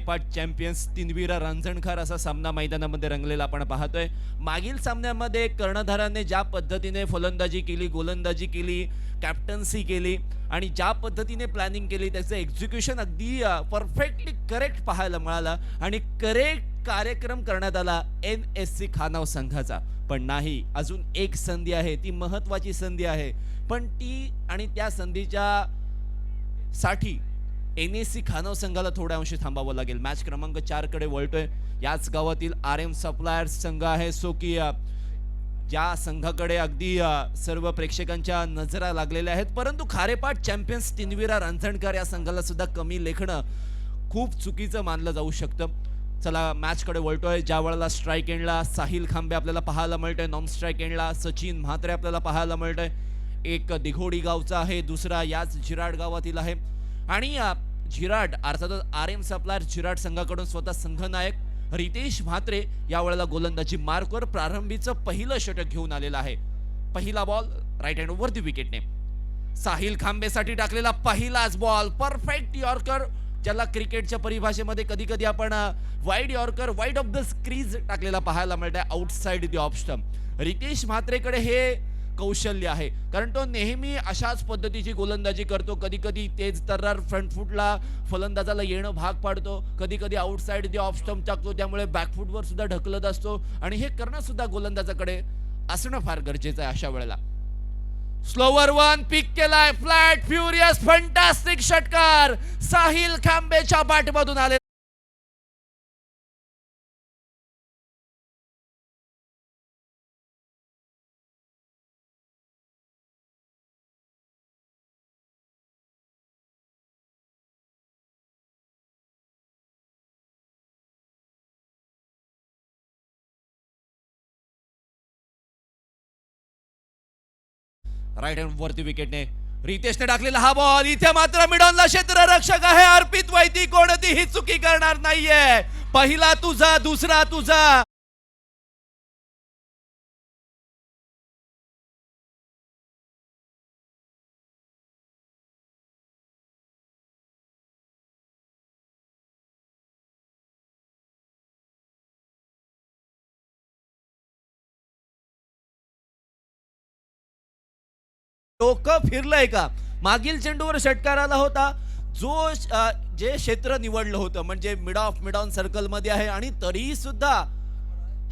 पाट चॅम्पियन्स तिनविरा रांजणकर असा सामना मैदानामध्ये रंगलेला आपण पाहतोय. मागील सामन्यामध्ये कर्णधाराने ज्या पद्धतीने फलंदाजी केली, गोलंदाजी केली, कॅप्टन्सी केली आणि ज्या पद्धतीने प्लॅनिंग केली त्याचं एक्झिक्युशन अगदी परफेक्टली करेक्ट पाहायला मिळालं आणि करेक्ट कार्यक्रम करण्यात आला NSC खानाव संघाचा. पण नाही, अजून एक संधी आहे, ती महत्वाची संधी आहे. पण ती आणि त्या संधीच्या साठी NSC खानव संघाला थोड्या अंशी थांबावं लागेल. मॅच क्रमांक 4 कडे वळतोय. याच गावातील RM सप्लायर्स संघ आहे सो की ज्या संघाकडे अगदी सर्व प्रेक्षकांच्या नजरा लागलेल्या आहेत. परंतु खारेपाट चॅम्पियन्स तिनविरा रांजणकर या संघाला सुद्धा कमी लेखणं खूप चुकीचं मानलं जाऊ शकतं. चला मॅच कडे वळतोय. ज्या वेळेला स्ट्राईक एंडला साहिल खांबे आपल्याला पाहायला मिळतोय, नॉन स्ट्राईक एंडला सचिन म्हात्रे आपल्याला पाहायला मिळतोय. एक दिघोडी गावचा आहे, दुसरा याच झिराड गावातील आहे आणि झिराड अर्थातच RM सप्लायर झिराड संघाकडून स्वतः संघनायक रितेश म्हात्रे या वेळेला गोलंदाजी मार्कवर प्रारंभीचं पहिलं षटक घेऊन आलेला आहे. पहिला बॉल राईट हँड वरती विकेटने साहिल खांबेसाठी टाकलेला पहिलाच बॉल परफेक्ट यॉर्कर, ज्याला क्रिकेटच्या परिभाषेमध्ये कधी कधी आपण wide yorker wide of the crease टाकलेला पाहायला मिळत आहे outside the off stump. Ritesh म्हात्रेकडे हे कौशल्य आहे कारण तो नेहमी अशाच पद्धतीची गोलंदाजी करतो. कधी कधी तेज तर्रार फ्रंट फुटला फलंदाजाला येणं भाग पाडतो, कधी कधी आउटसाइड द ऑफ स्टंप टाकतो, त्यामुळे बॅकफुटवर सुद्धा ढकलत असतो आणि हे करणं सुद्धा गोलंदाजाकडे असणं फार गरजेचं आहे. अशा वेळेला स्लोवर वन पिक केलाय, फ्लॅट फ्युरियस फंटास्टिक षटकार साहिल खांबेच्या बॅटमधून आले. राईट हँड वरती विकेटने रितेशने टाकलेला हा बॉल. इथे मात्र मिडॉनला क्षेत्ररक्षक आहे अर्पित वैदी, कोणतीही चुकी करणार नाहीये. पहिला तुझा, दुसरा तुझा. डोकं फिरलंय का? मागील चेंडूवर षटकार आला होता जो जे क्षेत्र निवडलं होतं म्हणजे मिड ऑन सर्कल मध्ये आहे आणि तरीही सुद्धा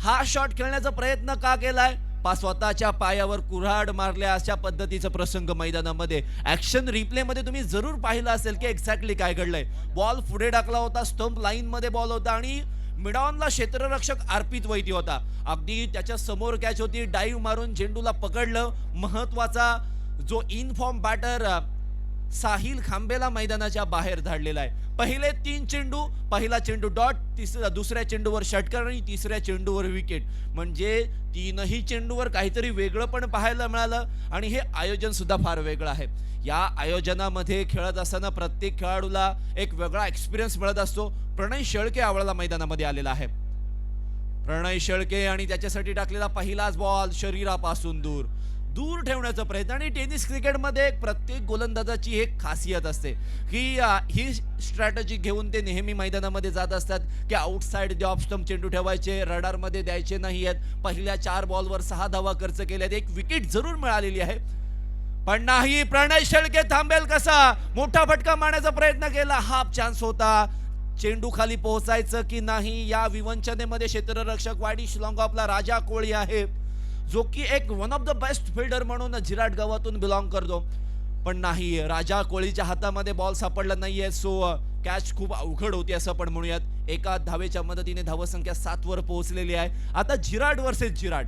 हा शॉट खेळण्याचा प्रयत्न का केलाय? स्वतःच्या पायावर कुऱ्हाड मारल्या अशा पद्धतीचा प्रसंग मैदानामध्ये ऍक्शन रिप्ले मध्ये तुम्ही जरूर पाहिलं असेल की एक्झॅक्टली काय घडलंय. बॉल पुढे टाकला होता, स्टंप लाईन मध्ये बॉल होता आणि मिडॉनला क्षेत्ररक्षक अर्पित वैदी होता. अगदी त्याच्या समोर कॅच होती, डाईव्ह मारून चेंडूला पकडलं. महत्वाचा जो इनफॉर्म बॅटर साहिल खांबेला मैदानाच्या बाहेर धाडलेला आहे. पहिले 3 चेंडू, पहिला चेंडू डॉट, दुसऱ्या चेंडूवर षटकार आणि तिसऱ्या चेंडूवर विकेट. म्हणजे तीनही चेंडूवर काहीतरी वेगळं पण पाहायला मिळालं आणि हे आयोजन सुद्धा फार वेगळं आहे. या आयोजनामध्ये खेळत असताना प्रत्येक खेळाडूला एक वेगळा एक्सपिरियन्स मिळत असतो. प्रणय शेळके आवळला मैदानामध्ये आलेला आहे. प्रणय शेळके आणि त्याच्यासाठी टाकलेला पहिलाच बॉल शरीरापासून दूर ठेवण्याचा प्रयत्न. आणि टेनिस क्रिकेटमध्ये प्रत्येक गोलंदाजाची एक खासियत असते की ही स्ट्रॅटेजी घेऊन ते नेहमी मैदानामध्ये जात असतात की आउटसाइड द ऑफ स्टंप चेंडू ठेवायचे, रडारमध्ये द्यायचे नाही आहेत. पहिल्या 4 बॉलवर 6 धावा खर्च केल्यात, एक विकेट जरूर मिळालेली आहे. पण नाही, प्रणय शेळके थांबेल कसा? मोठा फटका मारण्याचा प्रयत्न केला, हाफ चान्स होता. चेंडू खाली पोहोचायचं की नाही या विवंचनेमध्ये क्षेत्ररक्षक वाडी शिलाँग आपला राजा कोळी आहे जो की एक one of the best fielder म्हणून झिराट गावातून बिलॉंग करतो. पण नाही, राजा कोळीच्या हातामध्ये बॉल सापडला नाहीये सो कॅच खूप अवघड होती असं आपण म्हणूयात. एका धावेच्या मदतीने धावसंख्या 7 वर पोहोचलेली आहे. आता झिराट वर्सेस झिराट.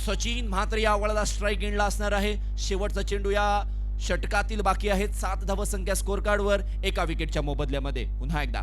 सचिन म्हात्रे या वेळेला स्ट्राईक एंडला असणार आहे. शेवटचा चेंडू या षटकातील बाकी आहेत. 7 धावसंख्या स्कोर कार्डवर एका विकेटच्या मोबदल्यामध्ये. पुन्हा एकदा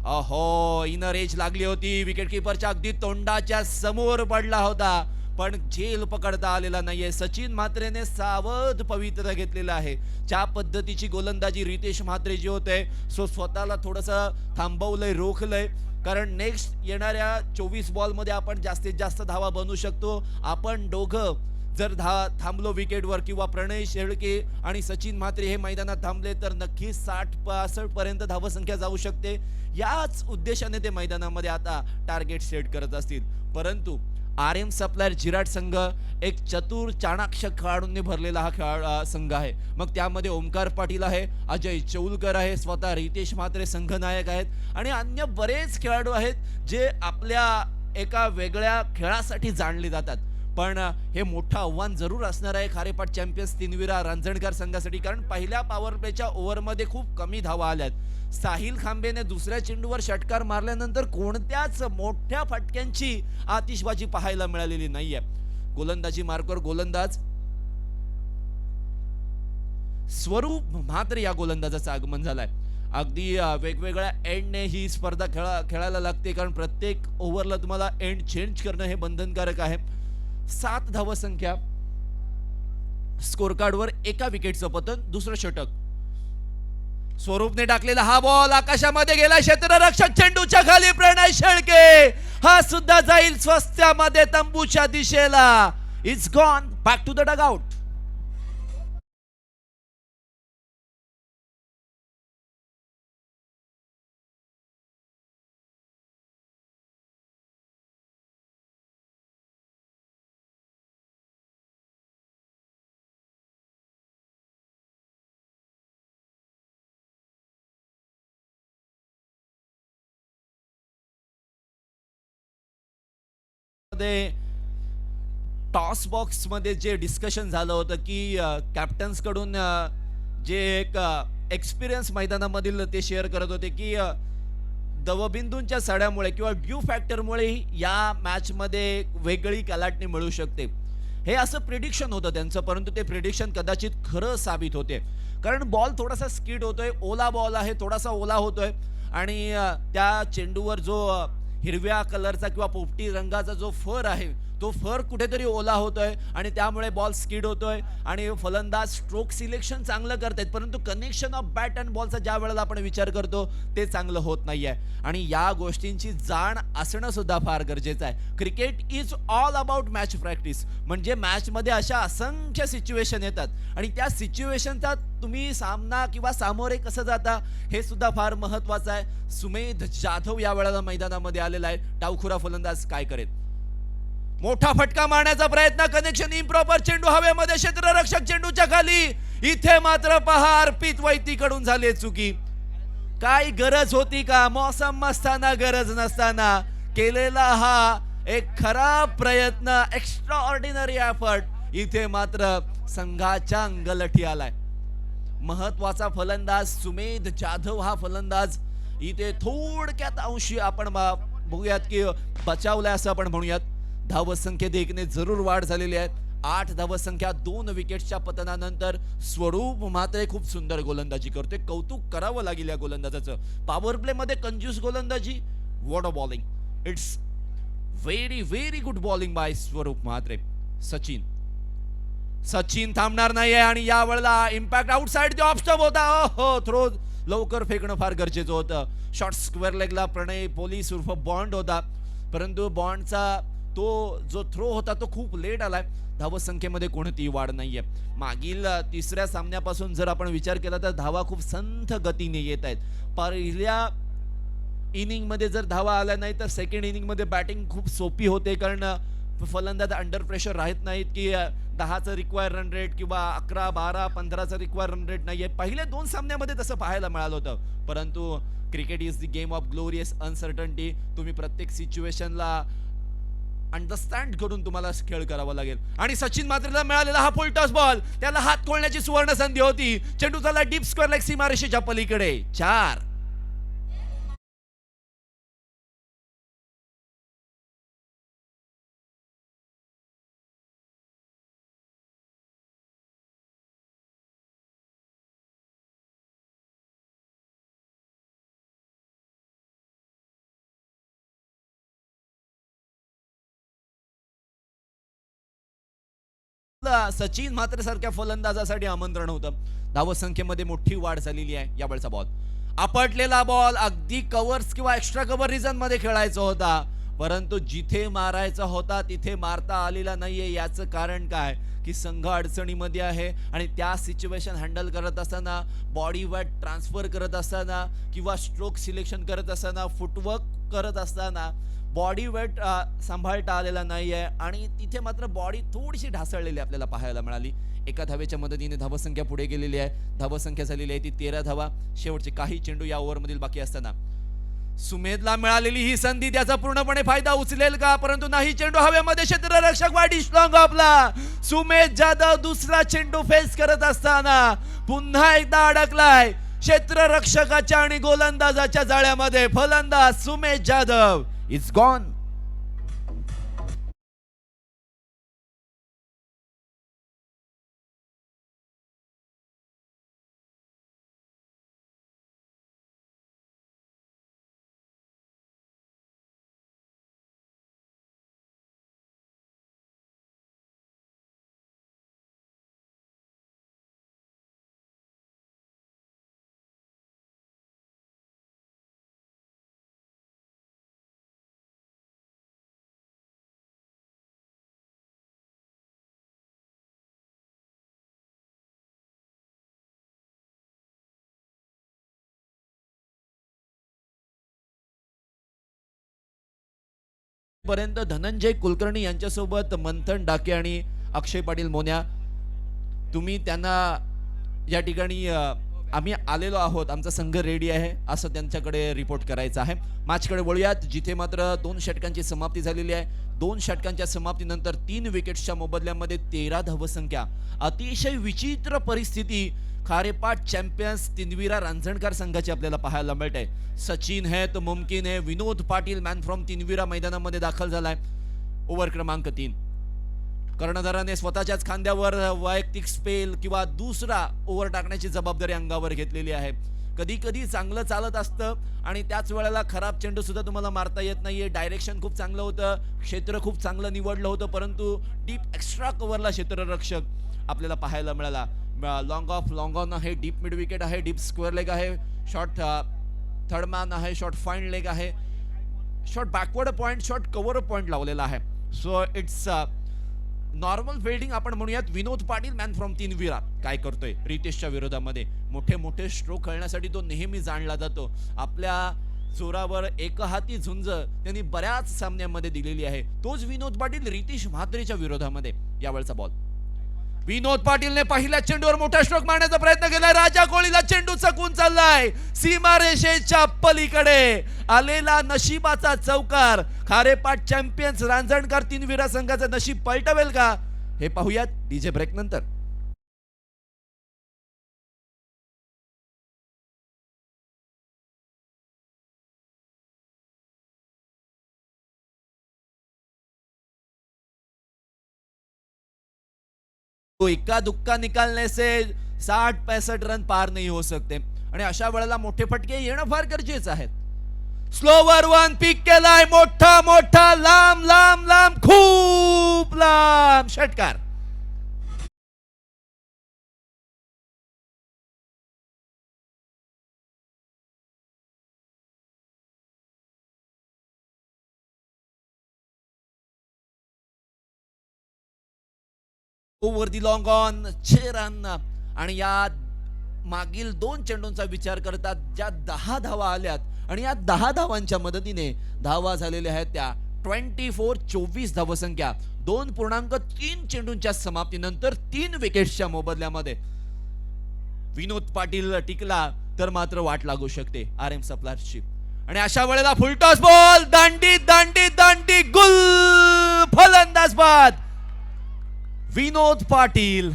अहो, इनर एज लागली होती, विकेट किपरच्या अगदी तोंडाच्या समोर पडला होता पण झेल पकडता आलेला नाहीये. सचिन म्हात्रेने सावध पवित्र घेतलेला आहे. ज्या पद्धतीची गोलंदाजी रितेश म्हात्रे जी होते सो स्वतःला थोडंसं थांबवलंय, रोखलंय कारण नेक्स्ट येणाऱ्या 24 बॉल मध्ये आपण जास्तीत जास्त धावा बनवू शकतो. आपण दोघं जर थांबलो विकेटवर किंवा प्रणय शेळके आणि सचिन म्हात्रे हे मैदानात थांबले तर नक्कीच 60-65 पर्यंत धावसंख्या जाऊ शकते. याच उद्देशाने ते मैदानामध्ये आता टार्गेट सेट करत असतील. परंतु RM सप्लायर जिराट संघ एक चतुर चाणाक्ष खेळाडूंनी भरलेला हा संघ आहे. मग त्यामध्ये ओमकार पाटील आहे, अजय चौलकर आहे, स्वतः रितेश म्हात्रे संघनायक आहेत आणि अन्य बरेच खेळाडू आहेत जे आपल्या एका वेगळ्या खेळासाठी जाणले जातात. पण हे मोठं आव्हान जरूर असणार आहे खारेपाट चॅम्पियन्स तिनविरा रांजणकर संघासाठी, कारण पहिल्या पॉवर प्लेच्या ओव्हरमध्ये खूप कमी धावा आल्यात. साहिल खांबेने दुसऱ्या चेंडूवर षटकार मारल्यानंतर कोणत्याच मोठ्या फटक्यांची आतिषबाजी पाहायला मिळालेली नाहीये. गोलंदाजी मार्कवर गोलंदाज स्वरूप म्हात्रे या गोलंदाजाचं आगमन झालंय. अगदी वेगवेगळ्या एंडने ही स्पर्धा खेळायला लागते, कारण प्रत्येक ओव्हरला तुम्हाला एंड चेंज करणं हे बंधनकारक आहे. 7 धावसंख्या स्कोर कार्डवर, एका विकेटचं पतन, दुसरं षटक. स्वरूपने टाकलेला हा बॉल आकाशामध्ये गेला, क्षेत्ररक्षक चेंडूच्या खाली प्रणय शेळके, हा सुद्धा जाईल स्वस्त्यामध्ये तंबूच्या दिशेला. It's gone back to the dugout. Toss box मध्ये जे डिस्कशन झालं होतं की कॅप्टन्स कडून जे एक एक्सपिरियन्स मैदानामधील ते शेअर करत होते की दवबिंदूंच्या सड्यामुळे किंवा ड्यू फॅक्टरमुळे या मॅच मध्ये वेगळी कलाटणी मिळू शकते. हे असं प्रिडिक्शन होतं त्यांचं, परंतु ते प्रिडिक्शन कदाचित खरं साबित होते, कारण बॉल थोडासा स्किड होतोय, ओला बॉल आहे, थोडासा ओला होतोय आणि त्या चेंडूवर जो हिरव्या कलरचा किंवा पोपटी रंगाचा जो फर आहे तो फर कुठेतरी ओला होतोय आणि त्यामुळे बॉल स्किड होतोय आणि फलंदाज स्ट्रोक सिलेक्शन चांगलं करतायत, परंतु कनेक्शन ऑफ बॅट अँड बॉलचा ज्या वेळेला आपण विचार करतो ते चांगलं होत नाहीये. आणि या गोष्टींची जाण असणं सुद्धा फार गरजेचं आहे. Cricket is all about match practice, म्हणजे मॅच मध्ये अशा असंख्य सिच्युएशन येतात आणि त्या सिच्युएशनचा तुम्ही सामना किंवा सामोरे कसं जाता हे सुद्धा फार महत्वाचं आहे. सुमेध जाधव या वेळेला मैदानामध्ये आलेला आहे. डावखुरा फलंदाज काय करेल? मोठा फटका मारण्याचा प्रयत्न, कनेक्शन इम्प्रॉपर, चेंडू हवेमध्ये, क्षेत्ररक्षक चेंडूच्या खाली. इथे मात्र पहा अर्पित वैतीकडून झाली चुकी. काय गरज होती का? मौसम असताना गरज नसताना केलेला हा एक खराब प्रयत्न, एक्स्ट्रा ऑर्डिनरी एफर्ट, इथे मात्र संघाच्या अंगलठी आलाय. महत्वाचा फलंदाज सुमेध जाधव हा फलंदाज इथे थोडक्यात अंशी आपण बघूयात की बचावलाय असं आपण म्हणूयात. धावसंख्येत एकने जरूर वाढ झालेली आहे. 8 धावसंख्या 2 विकेट्सच्या पतनानंतर स्वरूप म्हात्रे खूप सुंदर गोलंदाजी करतोय. कौतुक करावं लागेल या गोलंदाजाचं. पॉवर प्ले मध्ये कंजूस गोलंदाजी, what a bowling. It's very very good bowling bye स्वरूप म्हात्रे. सचिन थांबणार नाहीये आणि या वेळेला impact outside the off stump होता. हो, थ्रो लवकर फेकणं फार गरजेचं होतं. शॉर्ट स्क्वेअर लेगला प्रणय पोलीस उर्फ बॉन्ड होता, परंतु बॉन्डचा तो जो थ्रो होता तो खूप लेट आलाय. धावसंख्येमध्ये कोणतीही वाढ नाहीये. मागील तिसऱ्या सामन्यापासून जर आपण विचार केला तर धावा खूप संथ गतीने येत आहेत. पहिल्या इनिंग मध्ये जर धावा आल्या नाही तर सेकंड इनिंग मध्ये बॅटिंग खूप सोपी होते, कारण फलंदाज अंडर प्रेशर राहत नाहीत की 10चं रिक्वायर रन रेट किंवा 11, 12, 15चं रिक्वायर रन रेट नाहीये. पहिल्या 2 सामन्यामध्ये तसं पाहायला मिळालं होतं, परंतु cricket is the game of glorious uncertainty. तुम्ही प्रत्येक सिच्युएशनला अंडरस्टँड करून तुम्हाला खेळ करावा लागेल. आणि सचिन म्हात्रेला मिळालेला हा फुल टॉस बॉल, त्याला हात खोलण्याची सुवर्ण संधी होती. चेंडू झाला डीप स्क्वेअर लेग सीमारेषेच्या पलीकडे. 4. सचिन म्हात्रे सारख्या फलंदाजासाठी आमंत्रण होतं. धावसंख्येमध्ये मोठी वाढ झालेली आहे. यावेळचा बॉल आपटलेला बॉल, अगदी कव्हर्स किंवा एक्स्ट्रा कव्हर रिजन मध्ये खेळायचा होता, परंतु जिथे मारायचा होता तिथे मारता आलेला नाहीये. याचं कारण काय की संघ अडचणीमध्ये आहे आणि त्या सिच्युएशन हँडल करत असताना, बॉडी वेट ट्रान्सफर करत असताना किंवा स्ट्रोक सिलेक्शन करत असताना, फुटवर्क करत असताना बॉडी वेट सांभाळता आलेला नाहीये आणि तिथे मात्र बॉडी थोडीशी ढासळलेली आपल्याला पाहायला मिळाली. एका धावेच्या मदतीने धावसंख्या पुढे गेलेली आहे. धावसंख्या झालेली आहे ती 13 धावा. शेवटचे काही चेंडू या ओव्हरमधील बाकी असताना सुमेधला मिळालेली ही संधी त्याचा पूर्णपणे फायदा उचलेल का? परंतु नाही. चेंडू हवेमध्ये, क्षेत्ररक्षक वाईट स्ट्रॉंग आपला सुमेध जाधव दुसरा चेंडू फेस करत असताना पुन्हा एकदा अडकलाय क्षेत्ररक्षकाच्या आणि गोलंदाजाच्या जाळ्यामध्ये. फलंदाज सुमेध जाधव इज गॉन. पर्यंत धनंजय कुलकर्णी यांच्यासोबत मंथन डाके आणि अक्षय पाटील मोन्या, तुम्ही त्यांना या ठिकाणी आम्ही आलेलो आहोत, आमचा संघ रेडी आहे असं त्यांच्याकडे रिपोर्ट करायचं आहे. मॅचकडे वळूयात, जिथे मात्र 2 षटकांची समाप्ती झालेली आहे. 2 षटकांच्या समाप्तीनंतर 3 विकेट्सच्या मोबदल्यामध्ये 13 धावसंख्या. अतिशय विचित्र परिस्थिती खारेपाट चॅम्पियन्स तिनविरा रांजणकर संघाची आपल्याला पाहायला मिळते. सचिन है तो मुमकिन है. विनोद पाटील मॅन फ्रॉम तिनविरा मैदानामध्ये दाखल झालाय. ओव्हर क्रमांक 3. कर्णधाराने स्वतःच्याच खांद्यावर वैयक्तिक स्पेल किंवा दुसरा ओव्हर टाकण्याची जबाबदारी अंगावर घेतलेली आहे. कधी कधी चांगलं चालत असतं आणि त्याच वेळेला खराब चेंडू सुद्धा तुम्हाला मारता येत नाहीये. डायरेक्शन खूप चांगलं होतं, क्षेत्र खूप चांगलं निवडलं होतं, परंतु डीप एक्स्ट्रा कव्हरला क्षेत्ररक्षक आपल्याला पाहायला मिळाला. लॉंग ऑफ लॉंग ऑन आहे, डीप मिड विकेट आहे, डीप स्क्वेअर लेग आहे, शॉर्ट थर्ड मॅन आहे, शॉर्ट फाईन लेग आहे, short backward point, short cover point लावलेला आहे. सो इट्स नॉर्मल फिल्डिंग आपण म्हणूयात. विनोद पाटील मॅन फ्रॉम तिनविरा काय करतोय रितेशच्या विरोधामध्ये. मोठे मोठे स्ट्रोक खेळण्यासाठी तो नेहमी जाणला जातो. आपल्या जोरावर एकहाती झुंज त्यांनी बऱ्याच सामन्यांमध्ये दिलेली आहे. तोच विनोद पाटील रितेश म्हात्रेच्या विरोधामध्ये. यावेळचा बॉल विनोद पाटीलने पहिल्या चेंडूवर मोठा स्ट्रोक मारण्याचा प्रयत्न केलाय. राजा कोळीला चेंडू चकून चाललाय. सीमारेषेच्या पलीकडे आलेला नशिबाचा चौकार. खारेपाट चॅम्पियन्स रांजणकर तिनविरा संघाचं नशीब पलटवेल का हे पाहूयात डीजे ब्रेक नंतर. तो इक्का दुक्का निकालने से 60-65 रन पार नहीं हो सकते आणि अशा वेळेला मोठे फटके येणं फार गरजेचं आहे. स्लोवर वन पिक केलाय. मोठा मोठा लांब लांब लांब खूप लांब षटकार. Over the long on 6 run आणि या मागील 2 चेंडूंचा विचार करतात ज्या 10 धावा आल्यात आणि या 10 धावांच्या मदतीने धावा झालेल्या आहेत त्या 24 धावसंख्या. 2.3 चेंडूंच्या समाप्तीनंतर 3 विकेट्सच्या मोबदल्यामध्ये विनोद पाटील टिकला तर मात्र वाट लागू शकते RM सप्लायर्सची. आणि अशा वेळेला फुलटॉस बॉल, दांडी दांडी दांडी गुल. फलंदाज बाद विनोद पाटील.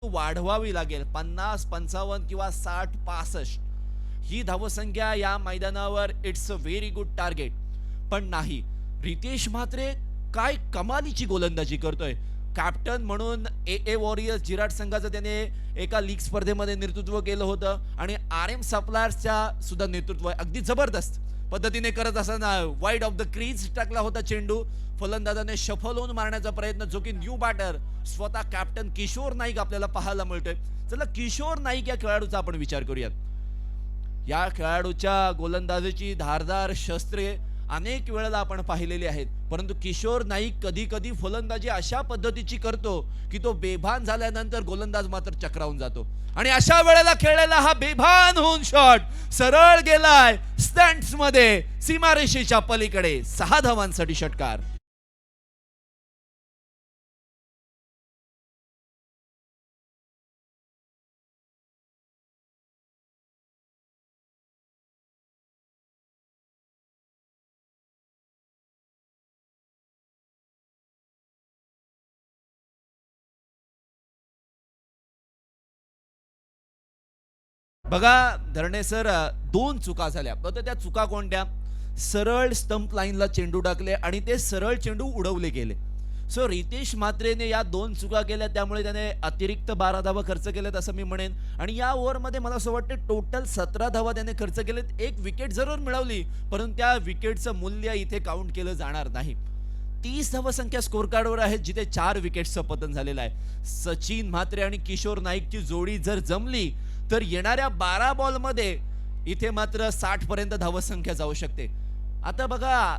वाढवावी लागेल. 50, 55 किंवा 60, 65 ही धावसंख्या या मैदानावर it's a very good target. पण नाही, रितेश म्हात्रे काय कमालीची गोलंदाजी करतोय. कॅप्टन म्हणून ए वॉरियर्स जिराट संघाचं त्याने एका लीग स्पर्धेमध्ये नेतृत्व केलं होतं आणि आर एम सप्लायर्सच्या सुद्धा नेतृत्व अगदी जबरदस्त पद्धतीने करत असताना वाईड ऑफ द क्रीज टाकला होता चेंडू. फलंदाजाने शफल होऊन मारण्याचा प्रयत्न, जो की न्यू बॅटर स्वतः कॅप्टन किशोर नाईक आपल्याला पाहायला मिळतोय. चला किशोर नाईक या खेळाडूचा आपण विचार करूयात. या खेळाडूच्या गोलंदाजीची धारदार शस्त्रे अनेक वेळेला आपण पाहिलेली आहेत, परंतु किशोर नाईक कधी कधी फलंदाजी अशा पद्धतीची करतो की तो बेभान झाल्यानंतर गोलंदाज मात्र चक्रावून जातो आणि अशा वेळेला खेळलेला हा बेभान होऊन शॉट सरळ गेलाय स्टँड्स मध्ये सीमारेषेच्या पलीकडे. 6 धावांसाठी षटकार. बघा धरणे सर, 2 चुका झाल्या. तर त्या चुका कोणत्या? सरळ स्टंप लाईनला चेंडू टाकले आणि ते सरळ चेंडू उडवले गेले. सो रितेश म्हात्रेने या 2 चुका केल्या, त्यामुळे त्याने अतिरिक्त 12 धावा खर्च केल्यात असं मी म्हणेन. आणि या ओव्हरमध्ये मला असं वाटतं टोटल 17 धावा त्याने खर्च केलेत. एक विकेट जरूर मिळवली, परंतु त्या विकेटचं मूल्य इथे काउंट केलं जाणार नाही. 30 धावसंख्या स्कोर कार्डवर आहेत, जिथे 4 विकेट्सचं पतन झालेलं आहे. सचिन म्हात्रे आणि किशोर नाईकची जोडी जर जमली तर येणाऱ्या 12 बॉलमध्ये इथे मात्र 60 पर्यंत धावसंख्या जाऊ शकते. आता बघा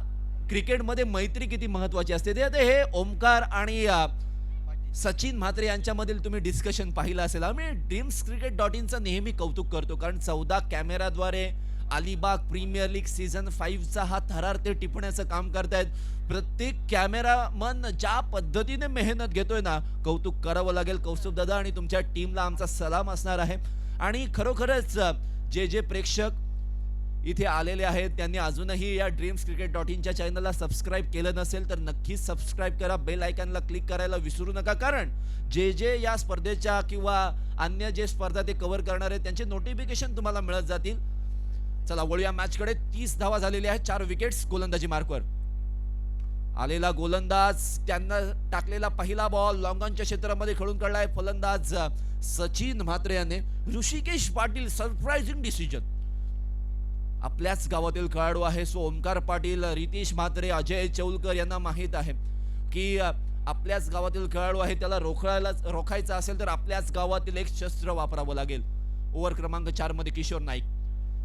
क्रिकेटमध्ये मैत्री किती महत्वाची असते ते आता हे ओमकार आणि सचिन म्हात्रे यांच्यामधील तुम्ही डिस्कशन पाहिलं असेल. आम्ही ड्रीम्स क्रिकेट डॉट इनचं नेहमी कौतुक करतो, कारण 14 कॅमेराद्वारे अलिबाग प्रीमियर लीग सीझन 5चा हा थरार ते टिपण्याचं काम करतायत. प्रत्येक कॅमेरामन ज्या पद्धतीने मेहनत घेतोय ना, कौतुक करावं लागेल कौस्तुभ दादा, आणि तुमच्या टीमला आमचा सलाम असणार आहे. आणि खरोखरच जे जे प्रेक्षक इथे आलेले आहेत त्यांनी अजूनही या ड्रीम्स क्रिकेट डॉट इनच्या चॅनलला सबस्क्राईब केलं नसेल तर नक्कीच सबस्क्राईब करा. बेल आयकॉनला क्लिक करायला विसरू नका, कारण जे जे या स्पर्धेच्या किंवा अन्य जे स्पर्धा ते कव्हर करणार आहेत त्यांचे नोटिफिकेशन तुम्हाला मिळत जातील. चला वळूया मॅचकडे. 30 धावा झालेल्या आहेत, 4 विकेट्स. गोलंदाजी मार्कवर आलेला गोलंदाज, त्यांना टाकलेला पहिला बॉल लॉंगॉनच्या क्षेत्रामध्ये खेळून काढलाय फलंदाज सचिन म्हात्रे याने. Rishikesh Patil surprising decision. आपल्याच गावातील खेळाडू आहे. सो ओमकार पाटील, रितेश म्हात्रे, अजय चौलकर यांना माहित आहे की आपल्याच गावातील खेळाडू आहे, त्याला रोखायचा असेल तर आपल्याच गावातील एक शस्त्र वापरावं लागेल. ओव्हर क्रमांक 4 मध्ये किशोर नाईक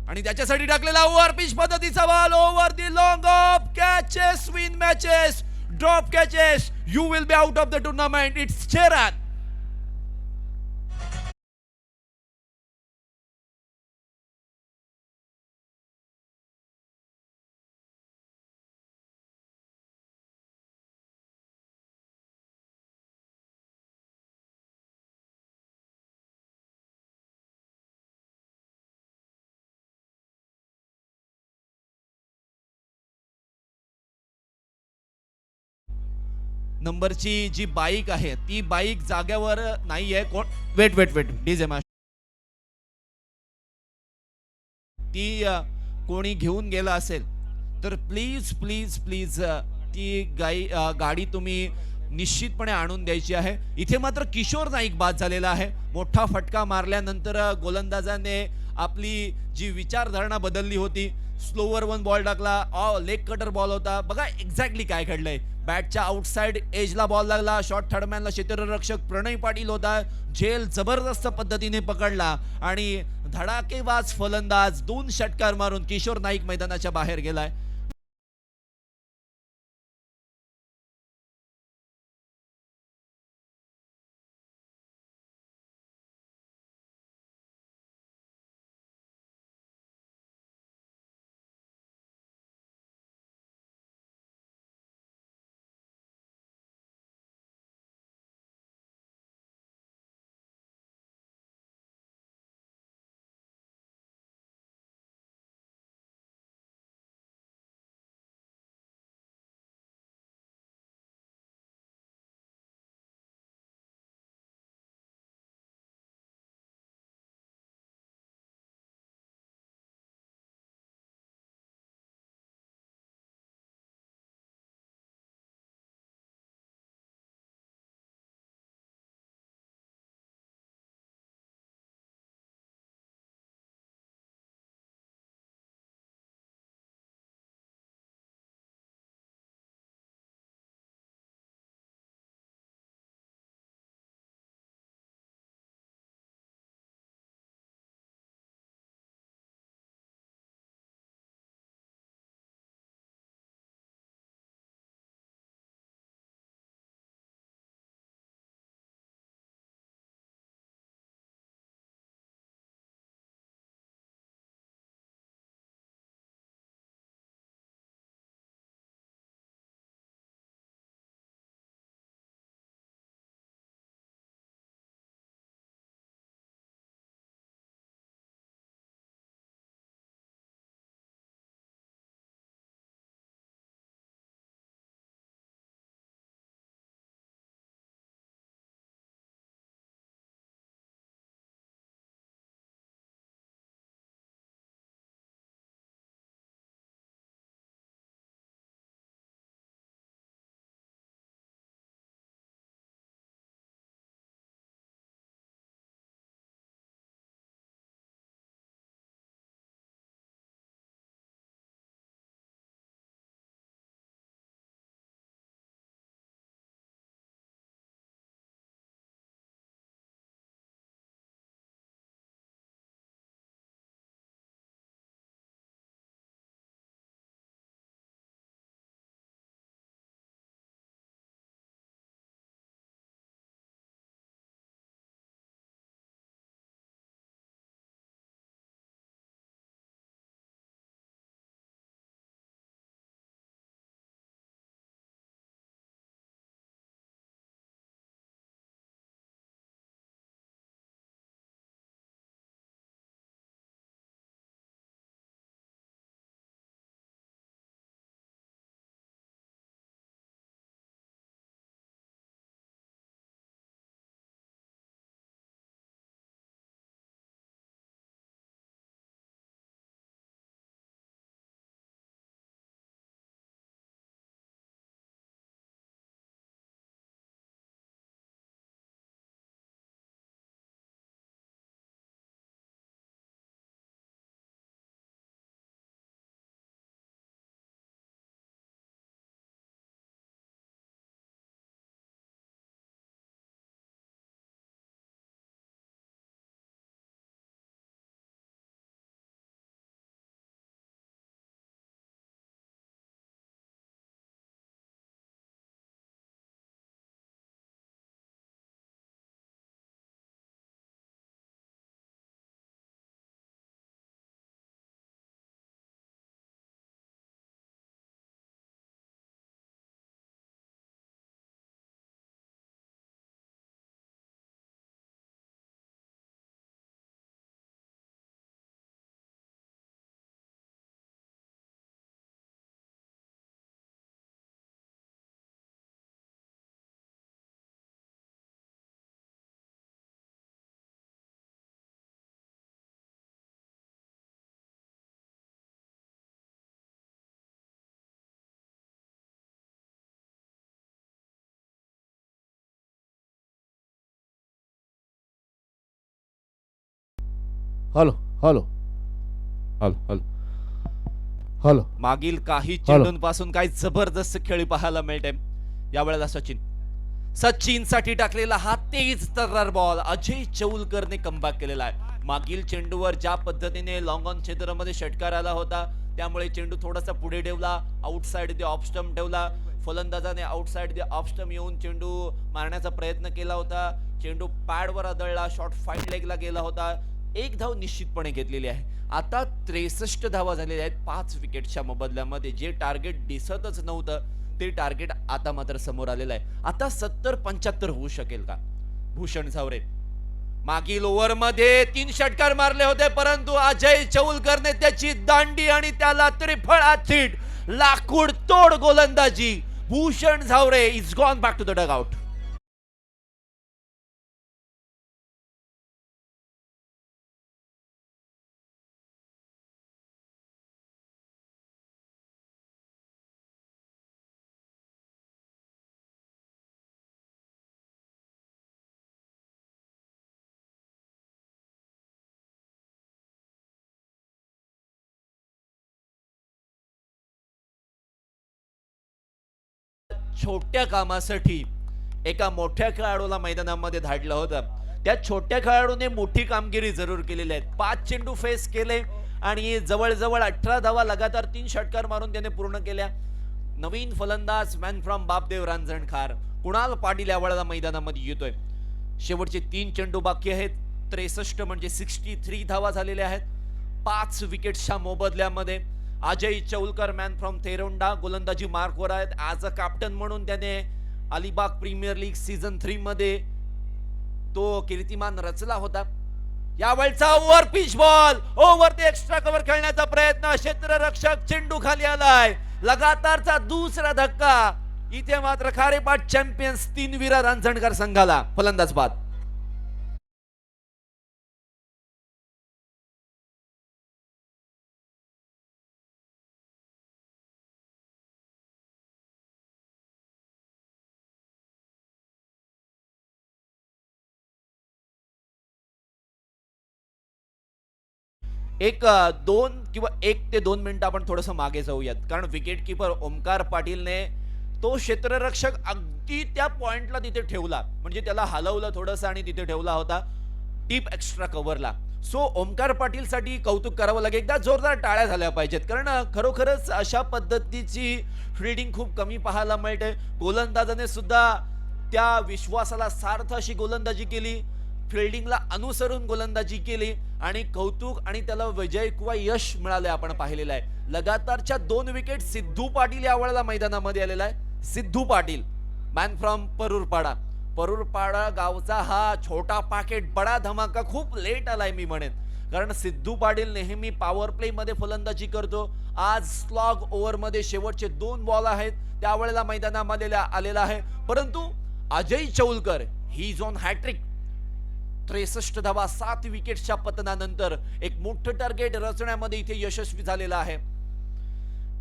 आणि त्याच्यासाठी टाकलेला ओव्हर पिच पद्धतीचा ball over the long off. Catches win matches, drop catches, you will be out of the tournament. It's चेरान. नंबरची जी बाईक आहे ती बाईक जाग्यावर नाहीये. कोण? Wait wait wait DJ master, ती कोणी घेऊन गेला असेल तर प्लीज प्लीज प्लीज ती गाडी तुम्ही निश्चितपणे आणून द्यायची आहे. इथे मात्र किशोर नाईक बाद झालेला आहे. मोठा फटका मारल्यानंतर गोलंदाजाने आपली जी विचारधारणा बदलली होती. स्लोवर वन बॉल टाकला, लेग कटर बॉल होता. बघा एक्झॅक्टली काय घडलंय. बॅटच्या आउटसाइड एजला बॉल लागला. शॉर्ट थर्डमॅनला क्षेत्ररक्षक प्रणय पाटील होता. झेल जबरदस्त पद्धतीने पकडला आणि धडाकेबाज फलंदाज 2 षटकार मारून किशोर नाईक मैदानाच्या बाहेर गेलाय. Hello hello hello hello hello मागील काही चेंडूंपासून काही जबरदस्त खेळी पाहायला मिळते. यावेळेला सचिन साठी टाकलेला हा तेज तर्रार बॉल अजय चौलकरने कमबॅक केलेला आहे. मागील चेंडूवर ज्या पद्धतीने लॉंग ऑन क्षेत्रामध्ये षटकार आला होता त्यामुळे चेंडू थोडासा पुढे ठेवला, आउटसाइड द ऑफ स्टंप ठेवला. फलंदाजाने आउटसाइड द ऑफ स्टंप येऊन चेंडू मारण्याचा प्रयत्न केला होता. चेंडू पॅडवर आदळला, शॉट फाईन लेगला गेला होता. एक धाव निश्चितपणे घेतलेली आहे. आता 63 धावा झालेल्या आहेत 5 विकेटच्या मोबदल्यामध्ये. जे टार्गेट दिसतच नव्हतं ते टार्गेट आता मात्र समोर आलेलं आहे. आता 70-75 होऊ शकेल का? भूषण झावरे मागील ओव्हरमध्ये 3 षटकार मारले होते परंतु अजय चौलकरने त्याची दांडी आणि त्याला त्रिफळ हातछीट, लाकूड तोड गोलंदाजी. Bhushan Zaware is gone back to the dugout. छोट्या कामासाठी एका मोठ्या खेळाडूला मैदानामध्ये धाडलं होतं. त्या छोट्या खेळाडूने मोठी कामगिरी जरूर केलेली आहे. 5 चेंडू फेस केले आणि जवळजवळ 18 धावा लगातार 3 षटकार मारून त्याने पूर्ण केल्या. नवीन फलंदाज मॅन फ्रॉम बापदेव रांजणखार कुणाल पाटील यावेळेला मैदानामध्ये येतोय. शेवटचे 3 चेंडू बाकी आहेत. 63 म्हणजे 63 धावा झालेल्या आहेत 5 विकेट्सच्या मोबदल्यामध्ये. अजय चौलकर मॅन फ्रॉम थेरोंडा गोलंदाजी मार्कवर आहेत. ॲज अ कॅप्टन म्हणून त्याने अलिबाग प्रीमियर लीग सीझन 3 मध्ये तो कीर्तिमान रचला होता. यावेळचा ओव्हर पिच बॉल ओव्हर ते एक्स्ट्रा कव्हर खेळण्याचा प्रयत्न, क्षेत्ररक्षक चेंडू खाली आलाय. लगातारचा दुसरा धक्का. इथे मात्र खारेपाट चॅम्पियन्स 3 विरा रांजणकर संघाला. फलंदाज बाद. एक 2 किंवा 1 ते 2 मिनिटं आपण थोडंसं मागे जाऊयात. कारण विकेट किपर ओमकार पाटीलने तो क्षेत्ररक्षक अगदी त्या पॉइंटला तिथे ठेवला, म्हणजे त्याला हलवलं थोडंसं आणि तिथे ठेवला होता डीप एक्स्ट्रा कव्हरला. सो ओमकार पाटील साठी कौतुक करावं लागेल. एकदा जोरदार टाळ्या झाल्या पाहिजेत कारण खरोखरच अशा पद्धतीची फिल्डिंग खूप कमी पाहायला मिळते. गोलंदाजाने सुद्धा त्या विश्वासाला सार्थ अशी गोलंदाजी केली, फिल्डिंगला अनुसरून गोलंदाजी केली आणि कौतुक आणि त्याला विजय किंवा यश मिळाले आपण पाहिलेलं आहे. लगातारच्या 2 विकेट सिद्धू पाटील यावेळेला मैदानामध्ये आलेला आहे. सिद्धू पाटील मॅन फ्रॉम परूरपाडा गावचा हा छोटा पाकेट बडा धमाका खूप लेट आलाय मी म्हणेन. कारण सिद्धू पाटील नेहमी पॉवर प्ले मध्ये फलंदाजी करतो. आज स्लॉग ओव्हर मध्ये शेवटचे 2 बॉल आहेत त्यावेळेला मैदानामध्ये आलेला आहे. परंतु अजय चौलकर ही झोन हॅट्रिक 63 धावा 7 विकेट्सच्या पतनानंतर एक मोठं टार्गेट रचण्यामध्ये इथे यशस्वी झालेला आहे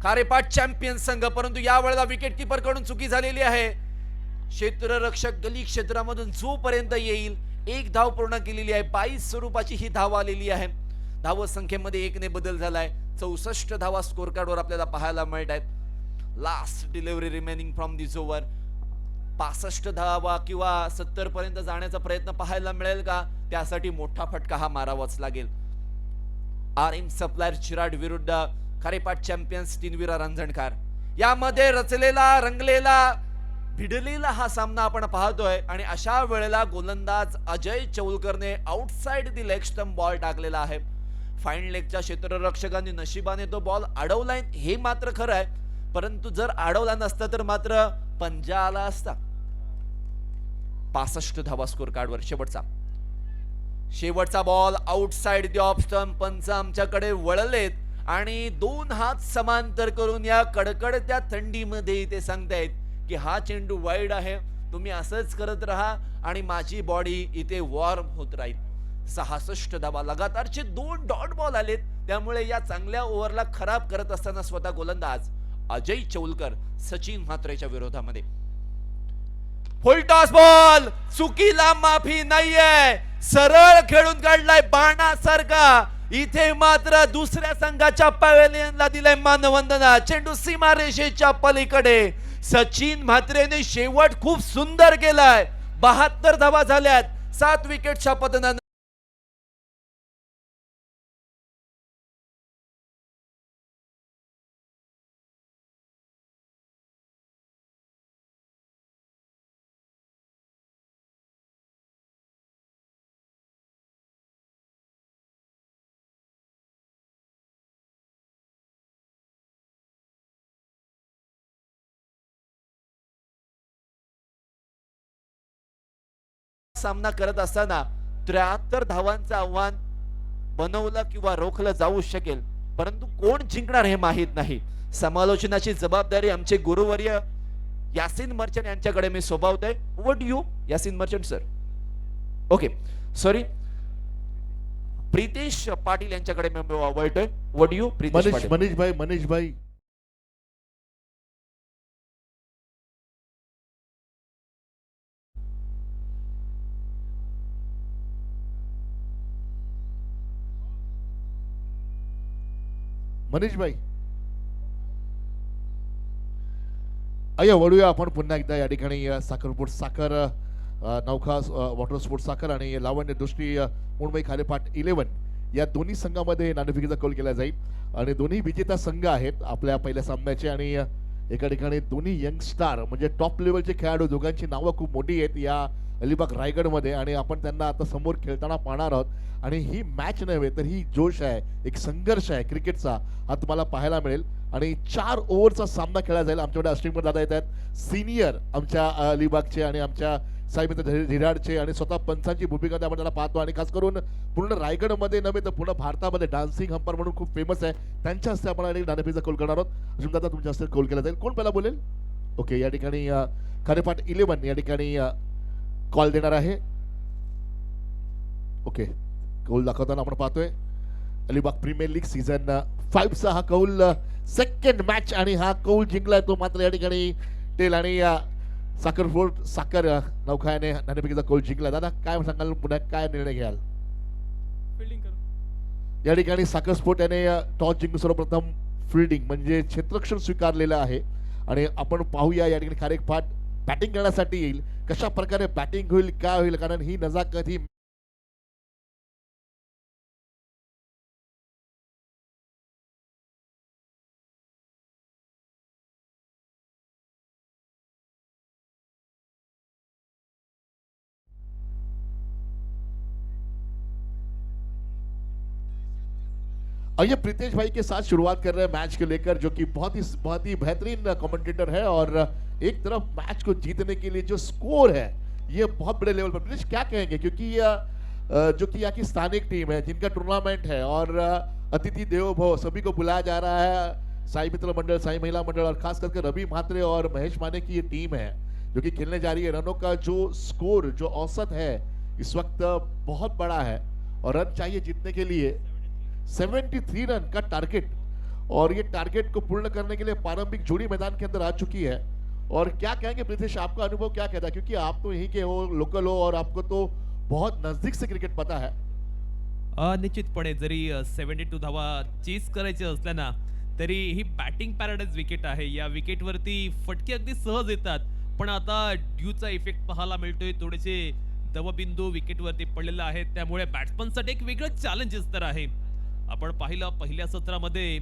खारेपाट चॅम्पियन संघ. परंतु यावेळेला विकेट कीपर कडून चुकी झालेली आहे. क्षेत्ररक्षक गली क्षेत्रामधून जोपर्यंत येईल 1 धाव पूर्ण केलेली आहे. 22 स्वरूपाची ही धाव आलेली आहे. धाव संख्येमध्ये 1 ने बदल झालाय. 64 धावा स्कोर कार्डवर आपल्याला पाहायला मिळत आहेत. Last delivery remaining from this over. 65 धावा किंवा 70 पर्यंत जाण्याचा प्रयत्न पाहायला मिळेल का? त्यासाठी मोठा फटका हा मारावाच लागेल. RM सप्लायर चिराड विरुद्ध खारेपाट चॅम्पियन्स 3 विरा रांजणकार यामध्ये रचलेला रंगलेला भिडलेला हा सामना आपण पाहतोय. आणि अशा वेळेला गोलंदाज अजय चौलकरने outside the leg stump ball टाकलेला आहे. फाईन लेगच्या क्षेत्ररक्षकांनी नशिबाने तो बॉल अडवलाय हे मात्र खरं आहे. परंतु जर अडवला नसता तर मात्र पंजा आला असता. 65 धावा स्कोर कार्डवर. शेवटचा ball outside the off stump. पंच आमच्याकडे वळलेत आणि 2 हात समांतर करून या कडकडत्या थंडीमध्ये इथे सांगतायत की हा चेंडू वाईड आहे, तुम्ही असंच करत राहा आणि माझी बॉडी इथे वॉर्म होत राहील. 66 धावा लगातारचे 2 डॉट बॉल आलेत. त्यामुळे या चांगल्या ओव्हरला खराब करत असताना स्वतः गोलंदाज अजय चौलकर सचिन म्हात्रेच्या विरोधामध्ये. फुल टॉस बॉल, चुकीला माफी नाहीये, सरळ खेळून काढलाय बाणासारखा. इथे मात्र दुसऱ्या संघाच्या पॅव्हेलियनला दिलाय मानवंदना. चेंडू सीमारेषेच्या पलीकडे. सचिन म्हात्रेने शेवट खूप सुंदर केलाय. 72 धावा झाल्यात 7 विकेटच्या पतनानं. सामना करत असताना 73 धावांचं आव्हान बनवलं किंवा रोखलं जाऊ शकेल, परंतु कोण जिंकणार हे माहित नाही. समालोचनाची जबाबदारी आमचे गुरुवर्य यासिन मर्चंट यांच्याकडे मी सोपवतोय. What you Yasin Merchant sir? Okay, sorry, Pritesh Patil यांच्याकडे मी वळतोय. What you Pritesh Patil? मनीष भाई अय्या वळूया आपण पुन्हा एकदा या ठिकाणी साखर नौखा वॉटर स्पोर्ट्स साखर आणि लावण्य दृष्टी मुंबई खारेपाट 11 या दोन्ही संघामध्ये नाणेफेकीचा कौल केला जाईल आणि दोन्ही विजेता संघ आहेत आपल्या पहिल्या सामन्याचे. आणि एका ठिकाणी दोन्ही यंग स्टार म्हणजे टॉप लेवलचे खेळाडू, दोघांची नावं खूप मोठी आहेत या अलिबाग रायगडमध्ये आणि आपण त्यांना आता समोर खेळताना पाहणार आहोत. आणि ही मॅच नव्हे तर ही जोश आहे, एक संघर्ष आहे क्रिकेटचा, हा तुम्हाला पाहायला मिळेल. आणि 4 ओव्हरचा सामना खेळला जाईल. आमच्याकडे अश्विन दादा येत आहेत, सिनियर आमच्या अलिबागचे आणि आमच्या साईमित्र झिराडचे, आणि स्वतः पंचांची भूमिका आपण त्याला पाहतो. आणि खास करून पूर्ण रायगडमध्ये नव्हे तर पूर्ण भारतामध्ये डान्सिंग हंपर म्हणून खूप फेमस आहे. त्यांच्या हस्ते आपण नाणेफेकीचा कौल करणार आहोत. अश्विन दादा तुमच्या हस्ते कौल केला जाईल. कोण पहिला बोलेल? ओके, या ठिकाणी खारेपाट 11 या ठिकाणी कॉल देणार आहे. ओके, कौल दाखवताना आपण पाहतोय अलिबाग प्रीमियर लीग सीझन 5 चा हा कौल सेकंड मॅच आणि हा कौल जिंकलाय तो मात्र या ठिकाणी टेल आणि साखर नौखाने नाणेफेकीचा कौल जिंकला. दादा काय सांगाल, पुन्हा काय निर्णय घ्याल? या ठिकाणी साखर स्पोर्ट याने टॉस जिंकून सर्वप्रथम फिल्डिंग म्हणजे क्षेत्ररक्षण स्वीकारलेलं आहे. आणि आपण पाहूया या ठिकाणी खारेपाट बॅटिंग करण्यासाठी येईल, कशा प्रकारे बॅटिंग होईल, काय होईल, कारण ही नजाकत ही आइए प्रीतेश भाई के साथ शुरुआत कर रहे हैं मैच को लेकर, जो कि बहुत ही बेहतरीन कमेंटेटर है और एक तरफ मैच को जीतने के लिए जो स्कोर है ये बहुत बड़े लेवल पर। प्रीतेश क्या कहेंगे, क्योंकि जो कि यहाँ की स्थानिक टीम है जिनका टूर्नामेंट है और अतिथि देवो भव सभी को बुलाया जा रहा है, साई मित्र मंडल, साई महिला मंडल और खास करके रवि म्हात्रे और महेश माने की ये टीम है जो कि खेलने जा रही है। रनों का जो स्कोर जो औसत है इस वक्त बहुत बड़ा है और रन चाहिए जीतने के लिए 73 रन का टारगेट, और ये टारगेट को पूर्ण करने के लिए प्रारंभिक जोड़ी मैदान के अंदर आ चुकी है। और क्या कहेंगे प्रीतेश, आपका अनुभव क्या कहता है, क्योंकि आप तो यहीं के हो, लोकल हो और आपको तो बहुत नजदीक से क्रिकेट पता है। निश्चितपणे जरी 72 धावा चेस करायचे असल्या ना तरी ही बॅटिंग पॅराडाइज विकेट आहे. या विकेटवरती फटके अगदी सहज येतात, पण आता ड्यूचा इफेक्ट पाहायला मिळतोय. थोडेसे दवबिंदू विकेटवरती पडलेले आहेत, त्यामुळे बॅट्समनसाठी एक वेगळं चॅलेंजेस तर आहे. आपण पाहिलं पहिल्या सत्रामध्ये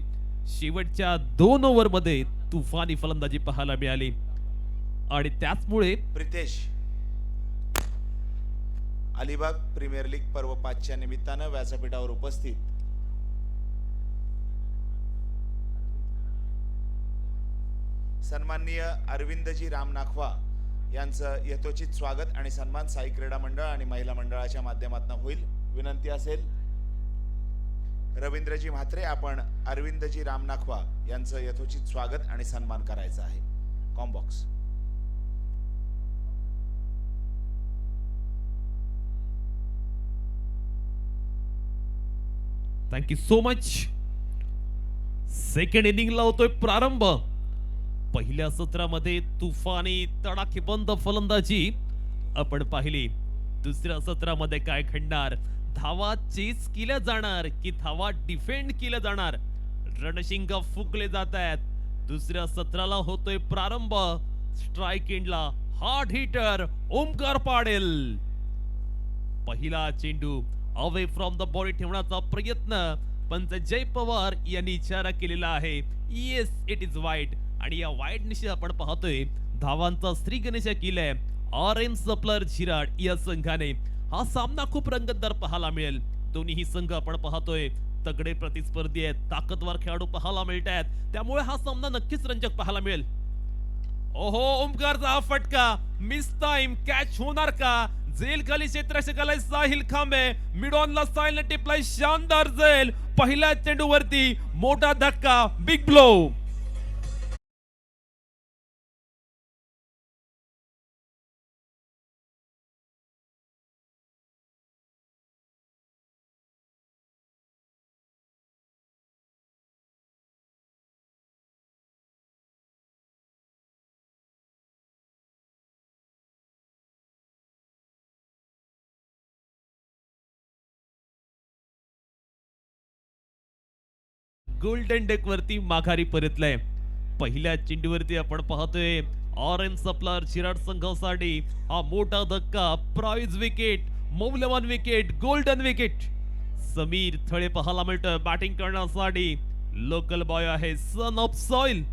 शेवटच्या 2 ओव्हरमध्ये तुफानी फलंदाजी पाहायला मिळाली आणि त्याचमुळे प्रीतेश, अलिबाग प्रीमियर लीग पर्व 5 च्या निमित्तानं व्यासपीठावर उपस्थित सन्माननीय अरविंदजी राम नाखवा यांचं यथोचित स्वागत आणि सन्मान साई क्रीडा मंडळ आणि महिला मंडळाच्या माध्यमातून होईल. विनंती असेल रवींद्रजी म्हात्रे, आपण अरविंदजी राम नाखवा यांचं यथोचित स्वागत आणि सन्मान करायचा आहे. कॉम्बॉक्स. Thank you so much. सेकंड इनिंगला होतोय प्रारंभ. पहिल्या सत्रामध्ये तुफानी तडाखेबंद फलंदाजी आपण पाहिली. दुसऱ्या सत्रामध्ये काय घडणार? धावा चेस केल्या जाणार की धावा डिफेंड केल्या जाणार? रणशिंग फुकले जात आहेत. दुसऱ्या सत्राला होतोय प्रारंभ. स्ट्राइक एंडला हार्ड हिटर ओमकार पाटील. पहिला चेंडू अवे फ्रॉम द बॉडी ठेवण्याचा प्रयत्न पंच जय पवार यांनी इशारा केलेला आहे. येस इट इज वाईट. आणि या वाईट निशी आपण पाहतोय धावांचा श्री गणेश केलाय RM सप्लायर झिराड या संघाने. हा सामना खूप रंगतदार पाहायला मिळेल. दोन्ही संघ आपण पाहतोय तगडे प्रतिस्पर्धी आहेत, ताकदवार खेळाडू पाहायला मिळत आहेत, त्यामुळे हा सामना नक्कीच रंजक पाहायला मिळेल. ओहो, ओमकारचा हा फटका मिस टाइम. कॅच होणार का? झेल खाली क्षेत्ररक्षकाला साहिल खांबे, मिड ऑनला साहिलने टिपलाय शानदार झेल. पहिल्या चेंडूवरती मोठा धक्का, बिग ब्लो. गोल्डन डेक वरती माघारी परतलाय. पहिल्या चेंडूवरती आपण पाहतोय ऑरेंज सप्लायर झिराड संघासाठी हा मोठा धक्का. प्राइज विकेट, मौल्यवान wicket, golden wicket. Sameer Thale पाहायला मिळतोय बॅटिंग करण्यासाठी. लोकल बॉय आहे, सन ऑफ सॉइल.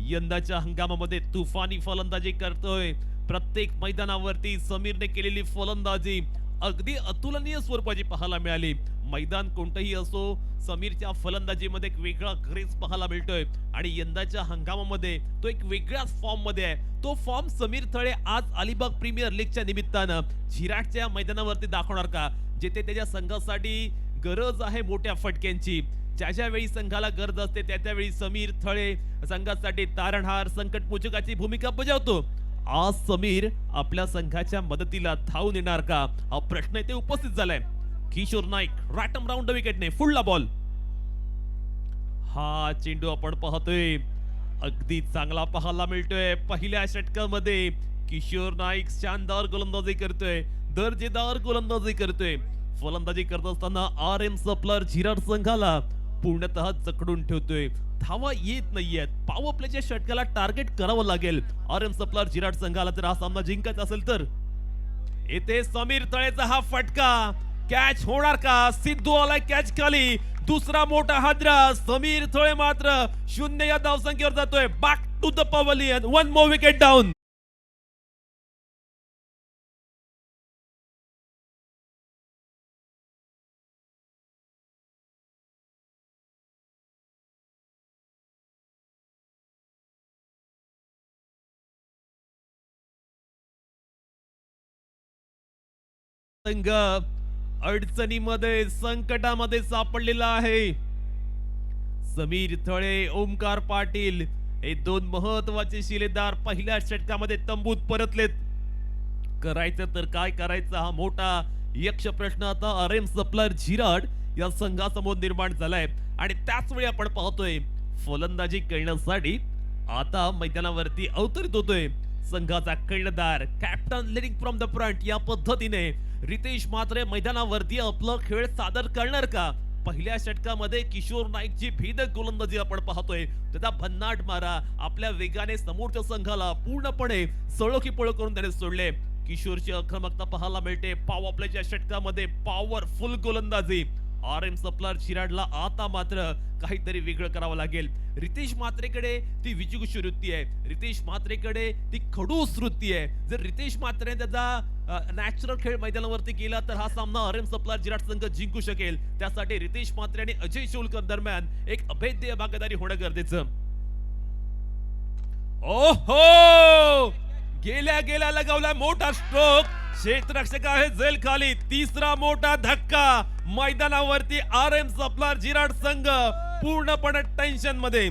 यंदाच्या हंगामामध्ये तुफानी फलंदाजी करतोय. प्रत्येक मैदानावरती समीरने केलेली फलंदाजी अगदी अतुलनीय स्वरूपाची पाहायला मिळाली. मैदान कोणतंही असो, समीरच्या फलंदाजीमध्ये एक वेगळा ग्रेस पाहायला मिळतोय आणि यंदाच्या हंगामामध्ये तो एक वेगळ्याच फॉर्म मध्ये आहे. तो फॉर्म समीर थळे आज अलिबाग प्रीमियर लीगच्या निमित्तानं झिराडच्या मैदानावरती दाखवणार का? जिथे त्याच्या संघासाठी गरज आहे मोठ्या फटक्यांची. ज्या वेळी संघाला गरज असते त्या वेळी समीर थळे संघासाठी तारणहार, संकटमोचकाची भूमिका बजावतो. आज समीर आपल्या संघाच्या मदतीला धावून येणार का? हा प्रश्न इथे उपस्थित झालाय. किशोर नाईक रॅटम राऊंड विकेटने फुलला बॉल. हा चेंडू आपण पाहतोय अगदी चांगला पाहायला मिळतोय. पहिल्या षटकामध्ये किशोर नाईक शानदार गोलंदाजी करतोय, दर्जेदार गोलंदाजी करतोय. फलंदाजी करत असताना RM सप्लायर झिराड संघाला पूर्णतः जखडून ठेवतोय. धावा येत नाहीयेत. पॉवर प्लेच्या षटकाला टार्गेट करावं लागेल RM सप्लायर झिराड संघाला जर हा सामना जिंकायचा असेल तर. येथे समीर तळेचा हा फटका, कॅच होणार का? सिद्धू आलाय कॅच खाली. दुसरा मोठा हादरा. समीर थोळे मात्र 0 या धावसंख्येवर जातोय. Back to the pavilion. 1 more wicket down. संघ अडचणीमध्ये, संकटामध्ये सापडलेला आहे. समीर थळे, ओमकार पाटील हे दोन महत्वाचे शिलेदार पहिल्या षटकामध्ये तंबूत परतलेत. करायचं तर काय करायचं हा मोठा यक्ष प्रश्न आता RM सप्लायर झिराड या संघासमोर निर्माण झालाय. आणि त्याच वेळी आपण पाहतोय फलंदाजी करण्यासाठी आता मैदानावरती अवतरित होतोय संघाचा कर्णधार, captain leading from the front. या पद्धतीने रितेश मात्रे मैदानावरती आपलं खेळ सादर करणार का? पहिल्या षटकामध्ये किशोर नाईकची भेदक गोलंदाजी आपण पाहतोय. त्याचा भन्नाट मारा आपल्या वेगाने समोरच्या संघाला पूर्णपणे सळोकी पळ करून त्याने सोडले. किशोरची आक्रमकता पाहायला मिळते. पॉवर प्लेच्या षटकामध्ये पॉवरफुल गोलंदाजी. RM सप्लायर झिराडला आता मात्र काहीतरी वेगळं करावं लागेल. रितेश मात्रेकडे ती विजिगुषी वृत्ती आहे, रितेश मात्रेकडे ती खडूस वृत्ती आहे. जर रितेश मात्रे त्याचा नॅचरल खेळ मैदानावरती केला तर हा सामना RM सप्लायर झिराड संघ जिंकू शकेल. त्यासाठी रितेश मात्रे आणि अजय शोलकर दरम्यान एक अभेद्य भागीदारी होणं गरजेचं. ओहो, गेल्या गेल्या लगावला मोठा स्ट्रोक. क्षेत्ररक्षक आहे झेल खाली. तिसरा मोठा धक्का. मैदानावरती RM सप्लायर झिराड संघ पूर्णपणे टेन्शन मध्ये.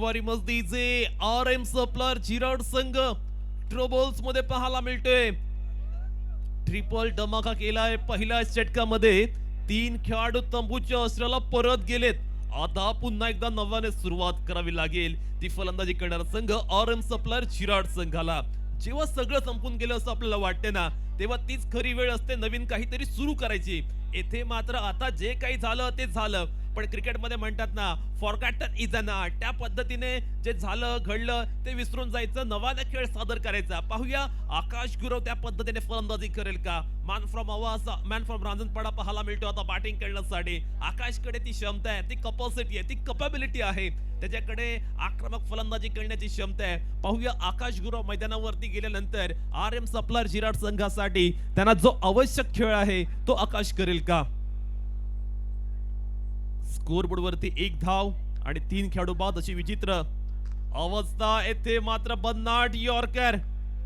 वारी मस्तीचे RM सप्लायर चिराड संघ ट्रोबल्स मध्ये पाहायला मिळतोय. ट्रिपल धमाका केलाय पहिल्या षटकामध्ये. 3 खेळाडू तंबूच्या अस्त्राला परत गेलेत. आता पुन्हा एकदा नव्याने सुरुवात करावी लागेल ती फलंदाजी करणारा संघ RM सप्लायर चिराड संघाला. जेव्हा सगळं संपून गेलं असं आपल्याला वाटते ना, तेव्हा तीच खरी वेळ असते नवीन काहीतरी सुरू करायची. येथे मात्र आता जे काही झालं ते झालं, पण क्रिकेटमध्ये म्हणतात ना, फॉरगॉटन इज अन आर्ट. त्या पद्धतीने जे झालं घडलं ते विसरून जायचं, नवाने खेळ सादर करायचा. पाहूया आकाश गुरव त्या पद्धतीने फलंदाजी करेल का. मॅन फ्रॉम रांजणपाडा पाहायला मिळतो आता बॅटिंग करण्यासाठी. आकाशकडे ती क्षमता आहे, ती कपॅसिटी आहे, ती कपॅबिलिटी आहे. त्याच्याकडे आक्रमक फलंदाजी करण्याची क्षमता आहे. पाहूया आकाश गुरव मैदानावरती गेल्यानंतर RM सप्लायर चिराड संघासाठी त्यांना जो आवश्यक खेळ आहे तो आकाश करेल का. स्कोरबोर्ड वरती 1 धाव आणि 3 खेळाडू बाद अशी विचित्र अवस्था. येथे मात्र बन्नाट यॉर्कर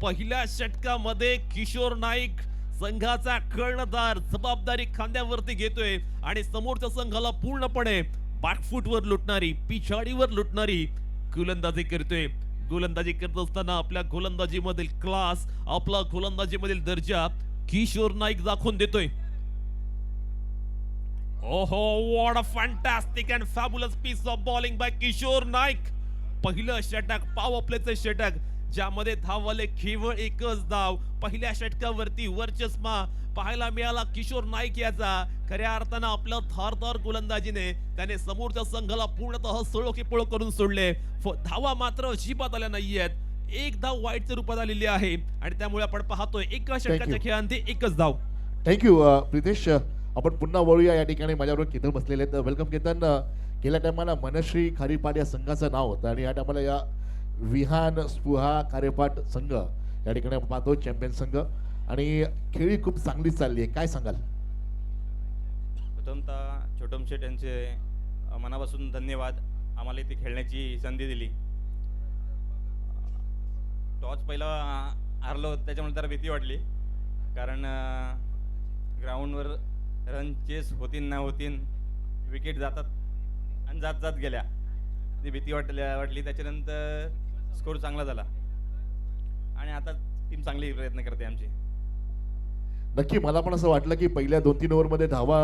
पहिल्या षटकामध्ये किशोर नाईक संघाचा कर्णधार जबाबदारी खांद्यावरती घेतोय आणि समोरच्या संघाला पूर्णपणे बॅकफुटवर लुटणारी, पिछाडीवर लुटणारी गोलंदाजी करतोय. गोलंदाजी करत असताना आपल्या गोलंदाजीमधील क्लास, आपला गोलंदाजीमधील दर्जा किशोर नाईक दाखवून देतोय. ओहो, what a fantastic and fabulous piece of bowling by Kishore Naik. पहिलं षटक पॉवर प्लेचे षटक, ज्यामध्ये धावले केवळ 1च धाव. पहिल्या षटकावरती वर्चस्व पाहायला मिळाला किशोर नाईक याचा. खऱ्या अर्थानं आपल्या धारदार गोलंदाजीने त्याने समोरच्या संघाला पूर्णतः सळोकीपळ करून सोडले. धावा मात्र अजिबात आल्या नाहीयेत. 1 धाव वाईटच्या रूपात आलेली आहे आणि त्यामुळे आपण पाहतोय एका षटकाच्या खेळांती 1च धाव. थँक्यू प्रितेश. आपण पुन्हा वळूया. या ठिकाणी माझ्याबरोबर केतन बसलेले आहेत. वेलकम केतन. गेल्या टायमाला मनश्री खारीपाट या संघाचं नाव होतं आणि या टायमाला या विहान स्पुहा खारेपाट संघ या ठिकाणी आपण पाहतो चॅम्पियन संघ आणि खेळी खूप चांगली चालली आहे. काय सांगाल? प्रथमतः छोटम शेठ यांचे मनापासून धन्यवाद. आम्हाला इथे खेळण्याची संधी दिली. टॉस पहिला हारलो त्याच्यामुळे जरा भीती वाटली, कारण ग्राउंडवर रन चेस होतीन ना होतीन, विकेट जातात आणि जात जात गेल्या, ती भीती वाटली. त्याच्यानंतर स्कोर चांगला झाला आणि आता टीम चांगली प्रयत्न करते आमची. नक्की मला पण असं वाटलं की पहिल्या 2-3 ओव्हरमध्ये धावा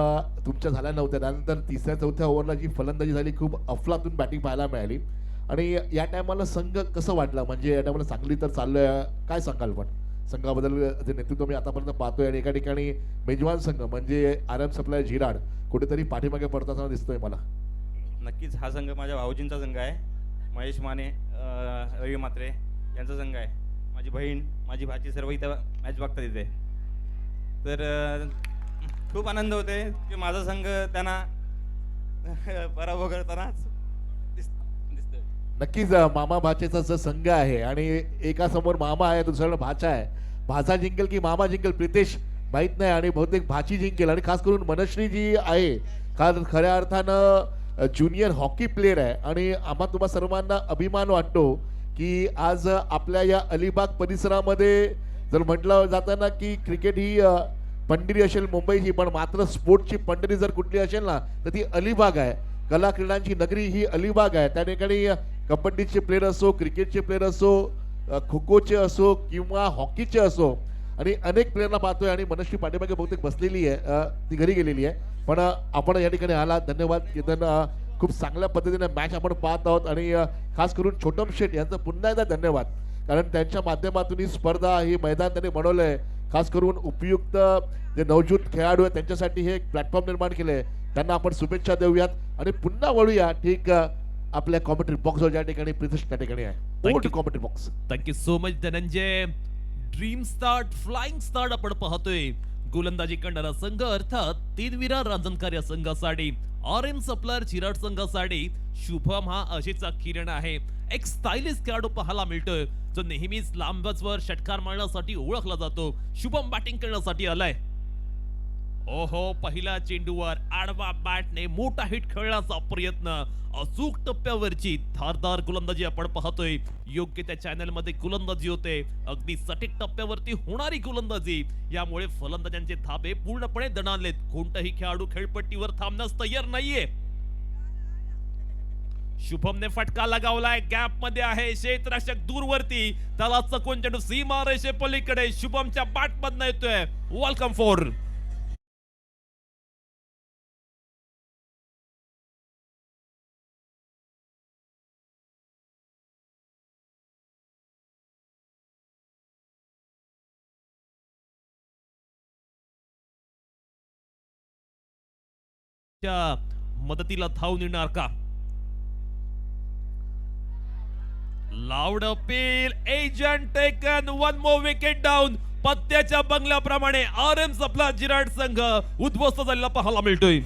तुमच्या झाल्या नव्हत्या. त्यानंतर 3ऱ्या-4थ्या ओव्हरला जी फलंदाजी झाली खूप अफलातून बॅटिंग पाहायला मिळाली. आणि या टायमाला संघ कसं वाटला, म्हणजे या टायमाला चांगली तर चाललोय, काय सांगाल? पण संघाबद्दल जे नेतृत्व मी आतापर्यंत पाहतोय आणि एका ठिकाणी मेजवान संघ म्हणजे RM सप्लायर चिराड कुठेतरी पाठीमागे पडताना दिसतोय मला. नक्कीच हा संघ माझ्या भाऊजींचा संघ आहे. महेश माने, रवी म्हात्रे यांचा संघ आहे. माझी बहीण, माझी भाची सर्व इथं मॅच बघतात इथे. तर खूप आनंद होते की माझा संघ त्यांना पराभव करताना दिसतोय. नक्कीच मामा भाचेचा जो संघ आहे आणि एका समोर मामा आहे, दुसऱ्याला भाचा आहे. भाचा जिंकेल की मामा जिंकेल प्रितेश माहित नाही आणि बहुतेक भाची जिंकेल. आणि खास करून मनश्री जी आहे खऱ्या अर्थानं ज्युनियर हॉकी प्लेअर आहे आणि आम्हा तुम्हा सर्वांना अभिमान वाटतो की आज आपल्या या अलिबाग परिसरामध्ये जर म्हटलं जातं ना की क्रिकेट ही पंढरी असेल मुंबईची, पण मात्र स्पोर्टची पंढरी जर कुठली असेल ना तर ती अलिबाग आहे. कला क्रीडांची नगरी ही अलिबाग आहे. त्या ठिकाणी कबड्डीचे प्लेअर असो, क्रिकेटचे प्लेअर असो, खो खोचे असो किंवा हॉकीचे असो, आणि अनेक प्लेअरना पाहतोय. आणि मनश्री पाठीमागे बहुतेक बसलेली आहे, ती घरी गेलेली आहे. पण आपण या ठिकाणी आला, धन्यवाद केतन. खूप चांगल्या पद्धतीने मॅच आपण पाहत आहोत आणि खास करून छोटम शेठ यांचं पुन्हा एकदा धन्यवाद, कारण त्यांच्या माध्यमातून ही स्पर्धा, ही मैदान त्यांनी बनवलं आहे. खास करून उपयुक्त जे नवजूत खेळाडू आहेत त्यांच्यासाठी हे एक प्लॅटफॉर्म निर्माण केलं आहे. त्यांना आपण शुभेच्छा देऊयात आणि पुन्हा वळूया ठीक आपल्या कॉमेंट्री बॉक्सवर, ज्या ठिकाणी प्रितेश त्या ठिकाणी आहे. Old commentary box. Thank you so much Dhananjay. Dream start, flying start आपण पाहतोय. गोलंदाजी करणारा संघ अर्थात तीनवीरा रांजणकर या संघासाठी, RM सप्लायर चिराड संघासाठी शुभम हा अशीचा किरण आहे. एक स्टायलिश खेळाडू पाहायला मिळतोय जो नेहमीच लांबचवर षटकार मारण्यासाठी ओळखला जातो. शुभम बॅटिंग करण्यासाठी आलाय. ओहो, पहिल्या चेंडूवर आडवा बॅटने मोठा हिट खेळण्याचा प्रयत्न. अचूक टप्प्यावरची धारदार गोलंदाजी आपण पाहतोय. योग्य त्या चॅनल मध्ये गोलंदाजी होते, अगदी सटीक टप्प्यावरती होणारी गोलंदाजी. यामुळे फलंदाजांचे धाबे पूर्णपणे दणाणलेत. कोणताही खेळाडू खेळपट्टीवर थांबण्यास तयार नाहीये. शुभमने फटका लगावलाय, गॅप मध्ये आहे क्षेत्ररक्षक दूरवरती, त्याला चकून चेंडू सीमा रेषे पलीकडे शुभमच्या बॅट मधनं येतोय. वेलकम फॉर मदतीला धावून येणार का? Loud appeal, edge and taken, one more wicket down. पत्त्याच्या बंगल्याप्रमाणे आरएम आपला जिराड संघ उद्ध्वस्त झालेला पाहायला मिळतोय.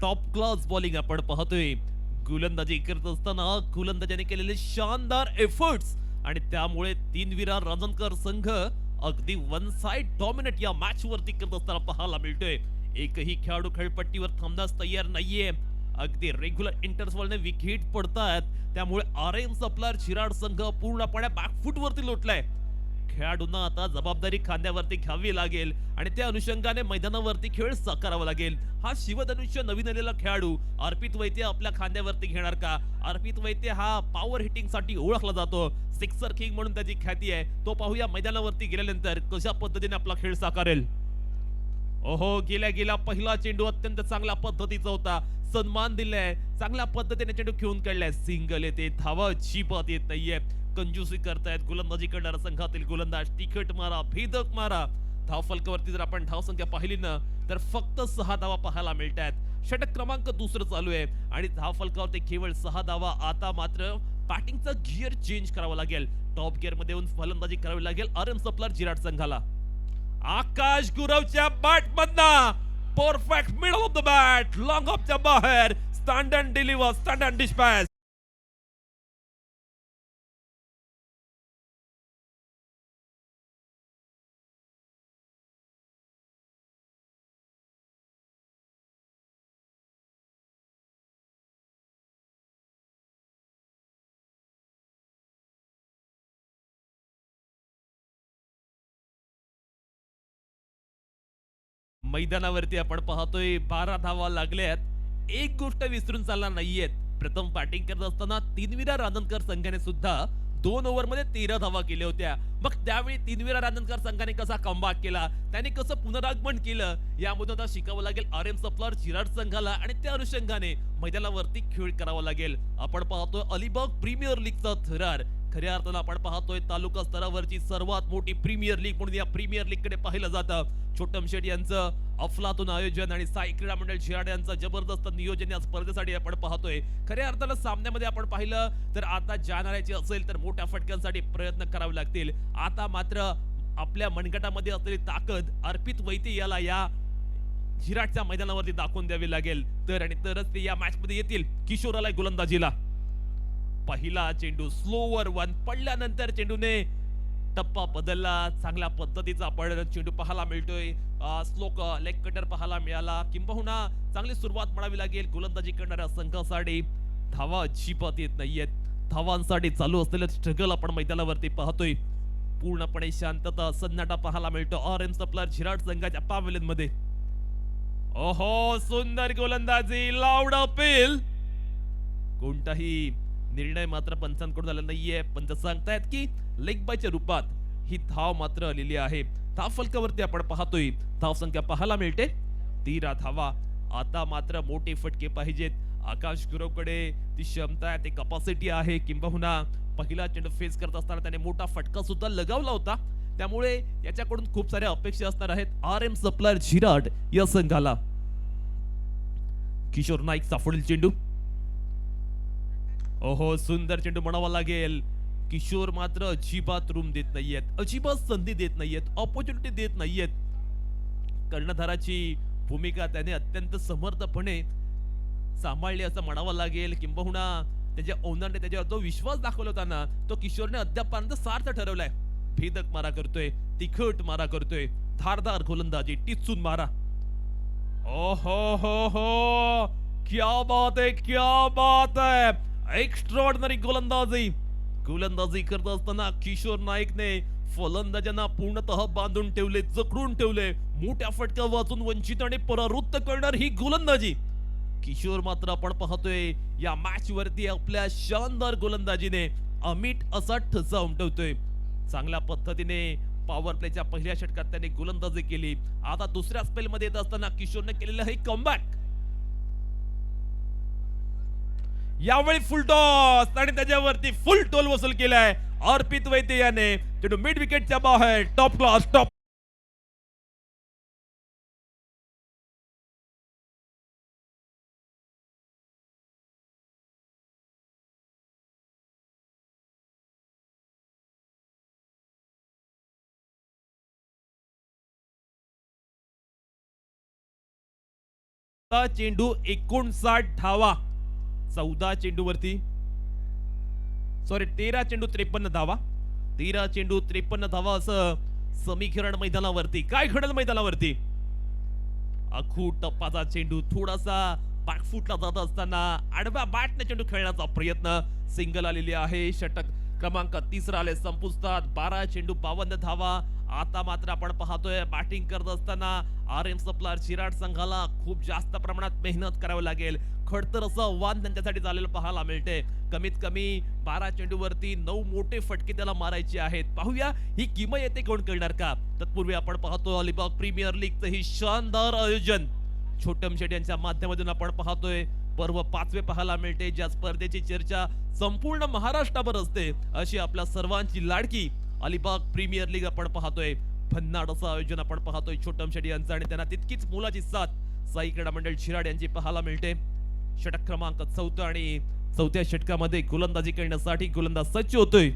टॉप क्लास बॉलिंग आपण पाहतोय. गोलंदाजी करत असताना गोलंदाजाने केलेले शानदार एफर्ट्स आणि त्यामुळे तीनवीरा रांजणकर संघ अगदी वन साइड डॉमिनेट या मॅच वरती करत असताना पाहायला मिळतोय. एकही खेळाडू खेळपट्टीवर थांबण्यास तयार नाहीये. अगदी रेग्युलर इंटरव्हलने विकेट पडतात, त्यामुळे आरएम सप्लायर चिराड संघ पूर्णपणे बॅकफूट वरती लोटलाय. खेळाडूंना आता जबाबदारी खांद्यावरती घ्यावी लागेल आणि त्या अनुषंगाने मैदानावरती खेळ साकारावा लागेल. हा शिवधनुष्य नवीन आलेला खेळाडू अर्पित वैद्य आपल्या खांद्यावरती घेणार का? अर्पित वैद्य हा पॉवर हिटिंग साठी ओळखला जातो, सिक्सर किंग म्हणून त्याची ख्याती आहे. तो पाहूया मैदानावरती गेल्यानंतर कशा पद्धतीने आपला खेळ साकारेल. ओहो, गेल्या पहिला चेंडू अत्यंत चांगल्या पद्धतीचा होता, सन्मान दिलाय, चांगल्या पद्धतीने चेंडू खेळून काढलाय. सिंगल येते, धावा अजिबात येत नाहीये. कंजूसी करतायत गोलंदाजी करणारा संघातील गोलंदाज. तिखट मारा, भेदक मारा. धाव फलकावरती जर आपण धाव संख्या पाहिली ना तर फक्त 6 धावा पाहायला मिळतात. षटक क्रमांक दुसरं चालू आहे आणि धाव फलकावरती केवळ 6 धावा. आता मात्र बॅटिंगचा गिअर चेंज करावा लागेल, टॉप गिअर मध्ये येऊन फलंदाजी करावी लागेल आरएम सप्लायर जिराड संघाला. आकाश गुरवच्या बॅट मधनं perfect middle of the bat, long ऑफच्या बाहेर, stand and deliver, stand and dispatch. मैदानावरती आपण पाहतोय 12 धावा लागल्यात. एक गोष्ट विसरून चालणार नाहीयेत, प्रथम बॅटिंग करत असताना तीनवीरा रांजणकर संघाने सुद्धा 2 ओव्हर मध्ये 13 धावा केल्या होत्या. मग त्यावेळी तीनवीरा रांजणकर संघाने कसा कमबॅक केला, त्याने कसं पुनरागमन केलं, यामधून आता शिकावं लागेल आरएम सप्लायर जिराड संघाला आणि त्या अनुषंगाने मैदानावरती खेळ करावा लागेल. आपण पाहतोय अलिबाग प्रीमियर लीगचा थरार. खऱ्या अर्थानं आपण पाहतोय तालुका स्तरावरची सर्वात मोठी प्रीमियर लीग म्हणून या प्रीमियर लीग कडे पाहिलं जातं. छोटम शेट यांचं अफलातून आयोजन आणि साई क्रीडा मंडळ जिराड यांचं जबरदस्त नियोजन या स्पर्धेसाठी आपण पाहतोय. खऱ्या अर्थानं सामन्यामध्ये आपण पाहिलं तर आता जाणाऱ्याची असेल तर मोठ्या फटक्यांसाठी प्रयत्न करावे लागतील. आता मात्र आपल्या मनगटामध्ये असलेली ताकद अर्पित वैद्य याला या जिराडच्या मैदानावरती दाखवून द्यावी लागेल, तर आणि तरच ते या मॅच मध्ये येतील. किशोराला गोलंदाजीला पहिला चेंडू स्लोवर वन पडल्यानंतर चेंडूने टप्पा बदलला. चांगल्या पद्धतीचा आपण चेंडू पाहायला मिळतोय. स्लोक लेग कटर पाहायला मिळाला, किंबहुना चांगली सुरुवात म्हणावी लागेल गोलंदाजी करणाऱ्या संघासाठी. धावा अजिबात येत नाहीयेत. धावांसाठी चालू असलेलं स्ट्रगल आपण मैदानावरती पाहतोय. पूर्णपणे शांतता, सन्नाटा पाहायला मिळतो आरएम सप्लायर जिराड संघाच्या पॅव्हेलियन मध्ये. ओहो, सुंदर गोलंदाजी, लाऊड अपील. कोणताही निर्णय मात्र पंचांकडून झाला नाहीये. पंच सांगतायत की लेग बायच्या रूपात ही धाव मात्र आलेली आहे. धाव फलकावरती आपण पाहतोय धाव संख्या पाहायला मिळते 13 धावा. आता मात्र मोठे फटके पाहिजेत. आकाश गुरवकडे ती क्षमता आहे, ती कॅपॅसिटी आहे, किंबहुना पहिला चेंडू फेस करत असताना त्याने मोठा फटका सुद्धा लगावला होता. त्यामुळे याच्याकडून खूप साऱ्या अपेक्षा असणार आहेत आरएम सप्लायर जिराड या संघाला. किशोर नाईक सापडेल चेंडू. ओहो, सुंदर चेंडू म्हणावा लागेल. किशोर मात्र अजिबात रूम देत नाहीयेत, अजिबात संधी देत नाहीयेत, ऑपॉर्च्युनिटी देत नाहीयेत. कर्णधाराची भूमिका त्याने अत्यंत समर्थपणे सांभाळली असं म्हणावं लागेल, किंबहुना त्याच्या ओनरने त्याच्यावर जो विश्वास दाखवला होता ना, तो किशोरने अद्यापर्यंत सार्थ ठरवलाय. भेदक मारा करतोय, तिखट मारा करतोय, धारदार गोलंदाजी, टिचून मारा. ओ हो, क्या बात है, क्या बात है, एक्स्ट्राऑर्डिनरी गोलंदाजी करत असताना किशोर नाईकने फलंदाजांना पूर्णतः बांधून ठेवले, जखडून ठेवले. मोठ्या फटका वाचून वंचित आणि परावृत्त करणार ही गोलंदाजी. किशोर मात्र आपण पाहतोय या मॅच वरती आपल्या शानदार गोलंदाजीने अमिट असा ठसा उमटवतोय. चांगल्या पद्धतीने पॉवर प्लेच्या पहिल्या षटकात त्याने गोलंदाजी केली. आता दुसऱ्या स्पेल मध्ये येत असताना किशोरने केलेलं हे कमबॅक. यावेळी फुल टॉस आणि त्याच्यावरती फुल टोल वसूल केलाय अर्पित वैद्य याने. चेंडू मिड विकेटच्या बाहेर. टॉप क्लास टॉप चेंडू 59 धावा. 14 चेंडूवरती सॉरी 13 चेंडू 53 धावा. 13 चेंडू 53 धावा असं समीकरण मैदानावरती. काय घडल मैदानावरती? अखू टप्पाचा चेंडू थोडासा बॅकफुटला जात असताना आडव्या बॅटने चेंडू खेळण्याचा प्रयत्न. सिंगल आलेली आहे. षटक क्रमांक 3 आले संपुष्टात. 12 चेंडू 52 धावा. आता मात्र आपण पाहतोय बॅटिंग करत असताना RM सप्लायर चिराड संघाला खूप जास्त प्रमाणात मेहनत करावी लागेल. खडतर असं आव्हान त्यांच्यासाठी झालेलं पाहायला मिळते. कमीत कमी 12 चेंडूवरती 9 मोठे फटके त्याला मारायचे आहेत. पाहूया ही किमत येते कोण करणार का. तत्पूर्वी आपण पाहतो अलिबाग प्रीमियर लीगचं ही शानदार आयोजन छोटम शेट यांच्या माध्यमातून आपण पाहतोय. पर्व 5वे पाहायला मिळते. ज्या स्पर्धेची चर्चा संपूर्ण महाराष्ट्रावर असते अशी आपल्या सर्वांची लाडकी अलिबाग प्रीमियर लीग आपण पाहतोय. भन्नाड असं आयोजन आपण पाहतोय छोटम शेट्टी यांचं आणि त्यांना तितकीच मोलाची साथ साई क्रीडा मंडळ शिराड यांची पाहायला मिळते. षटक क्रमांक 4 आणि 4थ्या षटकामध्ये गोलंदाजी करण्यासाठी गोलंदाज सज्ज होतोय.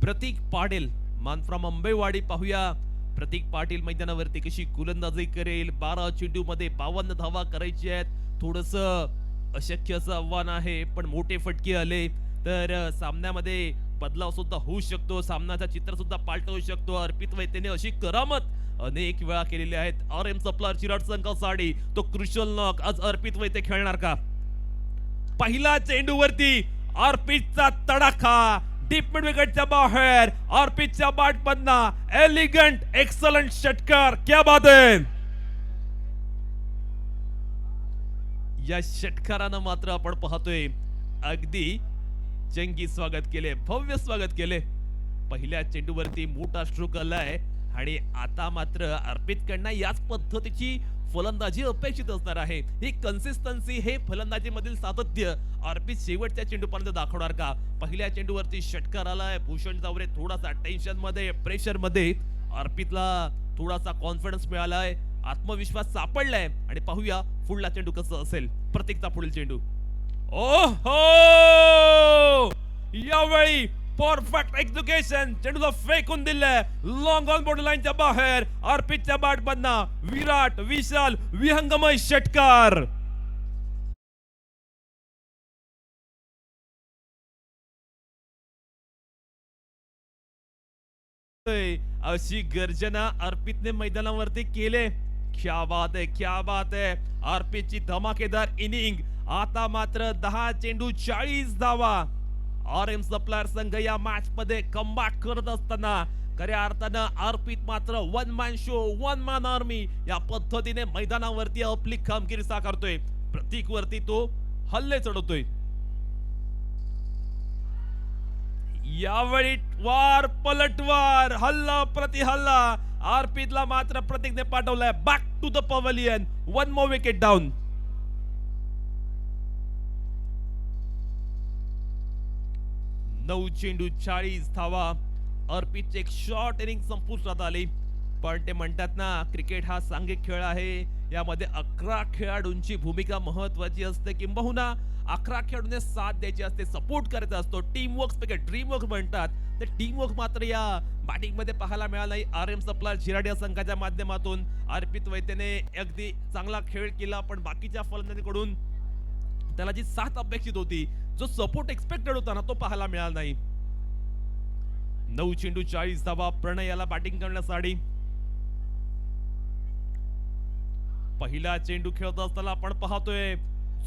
प्रतीक पाटील मान फ्रॉम अंबेवाडी. पाहूया प्रतीक पाटील मैदानावरती कशी गोलंदाजी करेल. 12 चेंडू मध्ये 52 धावा करायची आहेत. थोडस अशक्य असं आव्हान आहे पण मोठे फटके आले तर सामन्यामध्ये बदलाव सुद्धा होऊ शकतो. सामन्याचा चित्र सुद्धा पालटू शकतो. अर्पित वैद्यने अशी करामत अनेक वेळा केलेली आहेत RM सप्लायर चिराड संघासाठी. तो क्रुशल नॉक आज अर्पित वैद्य खेळणार का? पहिला चेंडूवरती अर्पितचा तडाखा डीप मिड विकेटच्या बाहेर. अर्पितच्या बॅट मधनं एलिगंट एक्सलंट षटकार. क्या बात है. या षटकारानं मात्र आपण पाहतोय अगदी जंगी स्वागत केले, भव्य स्वागत केले. पहिल्या चेंडूवरती मोठा स्ट्रोक आलाय आणि आता मात्र अर्पित कडनं याच पद्धतीची फलंदाजी अपेक्षित असणार आहे. ही कन्सिस्टन्सी, हे फलंदाजी मधील सातत्य अर्पित शेवटच्या चेंडूपर्यंत दाखवणार का? पहिल्या चेंडूवरती षटकार आलाय. भूषण जावरे थोडासा टेन्शन मध्ये, प्रेशर मध्ये. अर्पितला थोडासा कॉन्फिडन्स मिळालाय, आत्मविश्वास सापडलाय आणि पाहूया पुढला चेंडू कसं असेल. प्रतीकचा पुढील चेंडू. ओहो, यावेळी परफेक्ट एक्झिक्युशन. चेंडूला फेकून दिलंय लॉंग ऑन बॉर्डर लाईनच्या बाहेर. अर्पितच्या बॅट मधनं विराट विशाल विहंगमय षटकार. अशी गर्जना अर्पितने मैदानावरती केले. क्या बात है, क्या बात है. अर्पितची धमाकेदार इनिंग. आता मात्र 10 चेंडू 40 धावा. RM सप्लायर संघ या मॅच मध्ये कमबॅक करत असताना खऱ्या अर्थानं अर्पित मात्र one man show, one man army या पद्धतीने मैदानावरती आपली कामगिरी साकारतोय. प्रतीक वरती तो हल्ले चढवतोय. यावेळी वार पलटवार, हल्ला प्रति हल्ला. अर्पितला मात्र प्रतीकने पाठवलाय back to the pavilion. 1 more wicket down. नऊ चेंडू 40 धावा. अर्पितची एक शॉर्ट इनिंग संपुष्टात आली. पण ते म्हणतात ना, क्रिकेट हा सांघिक खेळ आहे. यामध्ये 11 खेळाडूंची भूमिका महत्वाची असते. किंबहुना 11 खेळाडूने साथ द्यायची असते, सपोर्ट करायचा असतो, टीम वर्क ड्रीम वर्क म्हणतात. ते टीम वर्क मात्र या बॅटिंग मध्ये पाहायला मिळाला नाही. RM सप्लायर झिराड या संघाच्या माध्यमातून अर्पित वैद्यने अगदी चांगला खेळ केला, पण बाकीच्या फलंदाजांकडून त्याला जी साथ अपेक्षित होती, जो सपोर्ट एक्सपेक्टेड होता ना, तो पाहायला मिळाला नाही. 9 चेंडू 40 धावा प्रणय याला बॅटिंग करण्यासाठी. पहिला चेंडू खेळत असताना आपण पाहतोय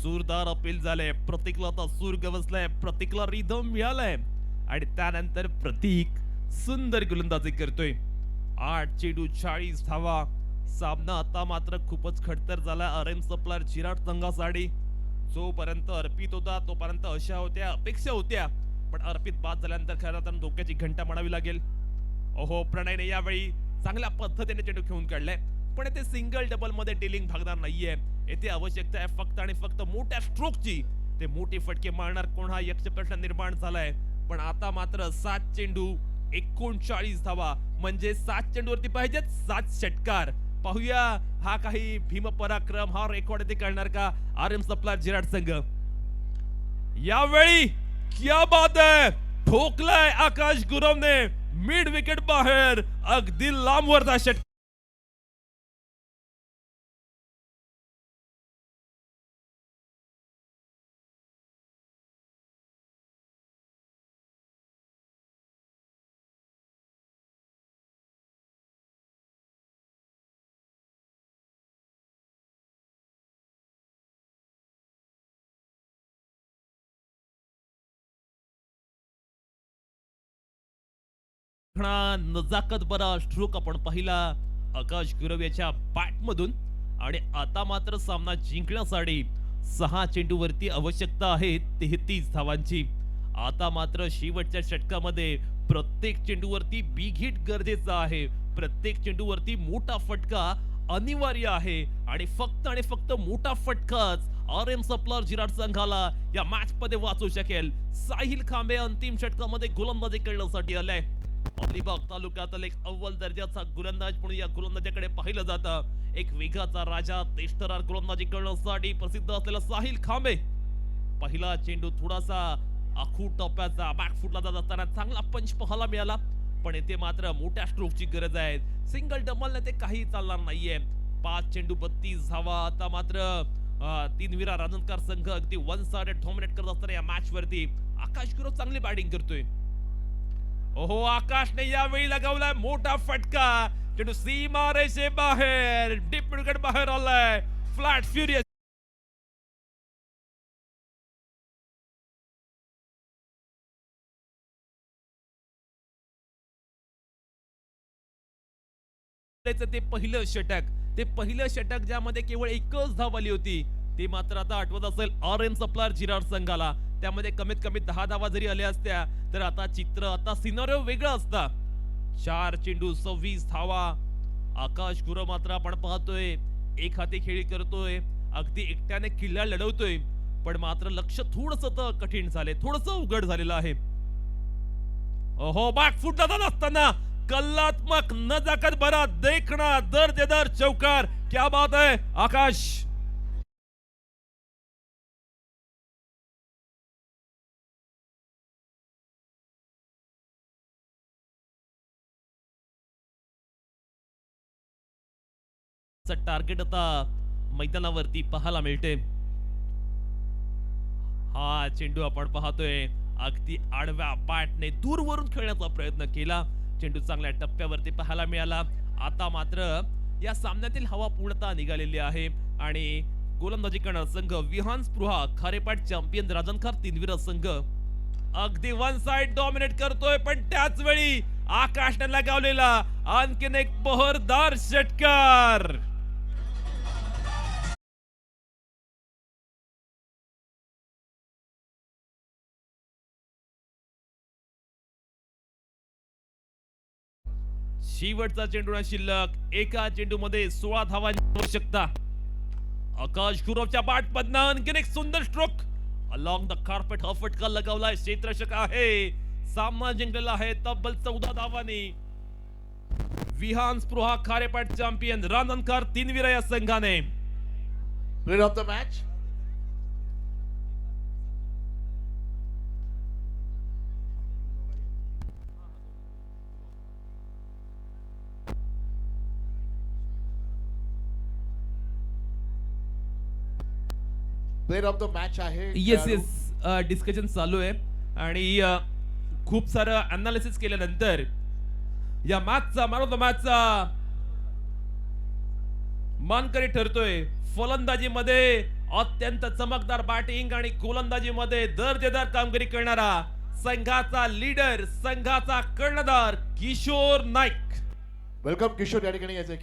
जोरदार अपील झालंय. प्रतीकला आता सूर गवसलाय, प्रतीकला रिदम मिळालाय आणि त्यानंतर प्रतीक सुंदर गोलंदाजी करतोय. 8 चेंडू 40 धावा. सामना आता मात्र खूपच खडतर झाला RM सप्लायर चिराट संघासाठी. जोपर्यंत अर्पित होता तोपर्यंत अशा होत्या, अपेक्षा होत्या, पण अर्पित बाद झाल्यानंतर खरं तर धोक्याची घंटा म्हणावी लागेल. ओहो, प्रणयने यावेळी चांगल्या पद्धतीने चेंडू खेळून काढलाय, पण येथे सिंगल डबल मध्ये डिलिंग भागणार नाहीये. येथे आवश्यकता आहे फक्त आणि फक्त मोठ्या स्ट्रोकची. ते मोठे फटके मारणार कोण हा यक्ष प्रश्न निर्माण झालाय. पण आता मात्र 7 चेंडू 39 धावा, म्हणजे 7 चेंडूवरती पाहिजेत 7 षटकार. पाहूया हा काही भीम पराक्रम, हा रेकॉर्ड येथे करणार का RM सप्लायर झिराड संघ. यावेळी क्या बात है, ठोकलाय आकाश गुरवने मिड विकेट बाहेर, अगदी लांबवरचा षटकार. नजाकत बरा स्ट्रोक आपण पाहिला आकाश गुरव याच्या बॅट मधून. आणि आता मात्र सामना जिंकण्यासाठी 6 चेंडूवरती आवश्यकता आहे 33 धावांची. आता मात्र शेवटच्या षटकामध्ये प्रत्येक चेंडूवरती बिग हिट गरजेचा आहे. प्रत्येक चेंडूवरती मोठा फटका अनिवार्य आहे आणि फक्त मोठा फटकाच RM सप्लायर झिराड संघाला या मॅच मध्ये वाचू शकेल. साहिल खांबे अंतिम षटकामध्ये गोलंदाजी करण्यासाठी आलाय. अलिबाग तालुक्यातील एक अव्वल दर्जाचा गोलंदाज म्हणून या गोलंदाजाकडे पाहिलं जातं. एक वेगाचा राजा, तेजतर्रार गोलंदाजी करण्यासाठी प्रसिद्ध असलेला साहिल खांबे. पहिला चेंडू थोडासा आखूड टप्प्याचा बॅकफुटला जात असताना चांगला पंच पाहायला मिळाला, पण येथे मात्र मोठ्या स्ट्रोकची गरज आहे. सिंगल डबलने ते काही चालणार नाहीये. 5 चेंडू 32 धावा. आता मात्र तीनवीरा रांजणकर संघ अगदी वन साइडेड डॉमिनेट करत असताना या मॅच वरती आकाश गुरव चांगली बॅटिंग करतोय. ओहो, आकाशने यावेळी लगावलाय मोठा फटका. चेंडू सीमा रेषे बाहेर, डीप विकेट बाहेर आलाय. फ्लॅट फ्युरियस ते पहिलं षटक ज्यामध्ये केवळ एकच धाव आली होती, ते मात्र आता आठवत असेल RM सप्लायर झिराड संघाला. त्यामध्ये कमीत कमी 10 धावा जरी आल्या असत्या तर आता चित्र, आता सिनारिओ वेगळा असता. 4 चेंडू 26 धावा. आकाश गुरव मात्र आपण पाहतोय एक हाती खेळी करतोय, अगदी एकट्याने किल्ला लढवतोय, पण मात्र लक्ष थोडंसं कठीण झाले, थोडंसं उघड झालेलं आहे. ओहो, बॅकफुट जात असताना कल्लात्मक नजाकत भरा देखना दर्जेदार चौकार. क्या बात है आकाश. टार्गेट आता मैदानावरती पाहायला मिळते. हा चेंडू आपण पाहतोय अगदी आडव्या बॅटने दूरवरून खेळण्याचा प्रयत्न केला. चेंडू चांगल्या टप्प्यावरती पाहायला मिळाला. आता मात्र या सामन्यातील हवा पूर्णतः निघालेली आहे आणि गोलंदाजी करणार संघ विहान स्पृहा खारेपाट चॅम्पियन रांजणकर तीनवीरा संघ अगदी वन साइड डॉमिनेट करतोय, पण त्याच वेळी आकाशने लगावलेला आणखीन एक बहरदार षटकार. शेवटचा चेंडू शिल्लक. एका चेंडू मध्ये 16 धावांची आवश्यकता. आकाश गुरवच्या बॅट मधनं आणखीन एक सुंदर स्ट्रोक अलॉंग द कार्पेट. हा फटका लगावलाय, क्षेत्ररक्षक आहे. सामना जिंकलेला आहे तब्बल 14 धावांनी. विहान स्पृहा खारेपाट चॅम्पियन रांजणकर तीनवीरा या संघाने. Player of the match player of the match आहे येस खेळाडू. येस डिस्कशन चालू आहे आणि खूप सारं अनालिसिस केल्यानंतर या मॅचचा मॅन ऑफ द मॅचचा मानकरी ठरतोय फलंदाजीमध्ये अत्यंत चमकदार बॅटिंग आणि गोलंदाजीमध्ये दर्जेदार कामगिरी करणारा संघाचा लीडर, संघाचा कर्णधार किशोर नाईक. वेलकम किशोर या ठिकाणी याचे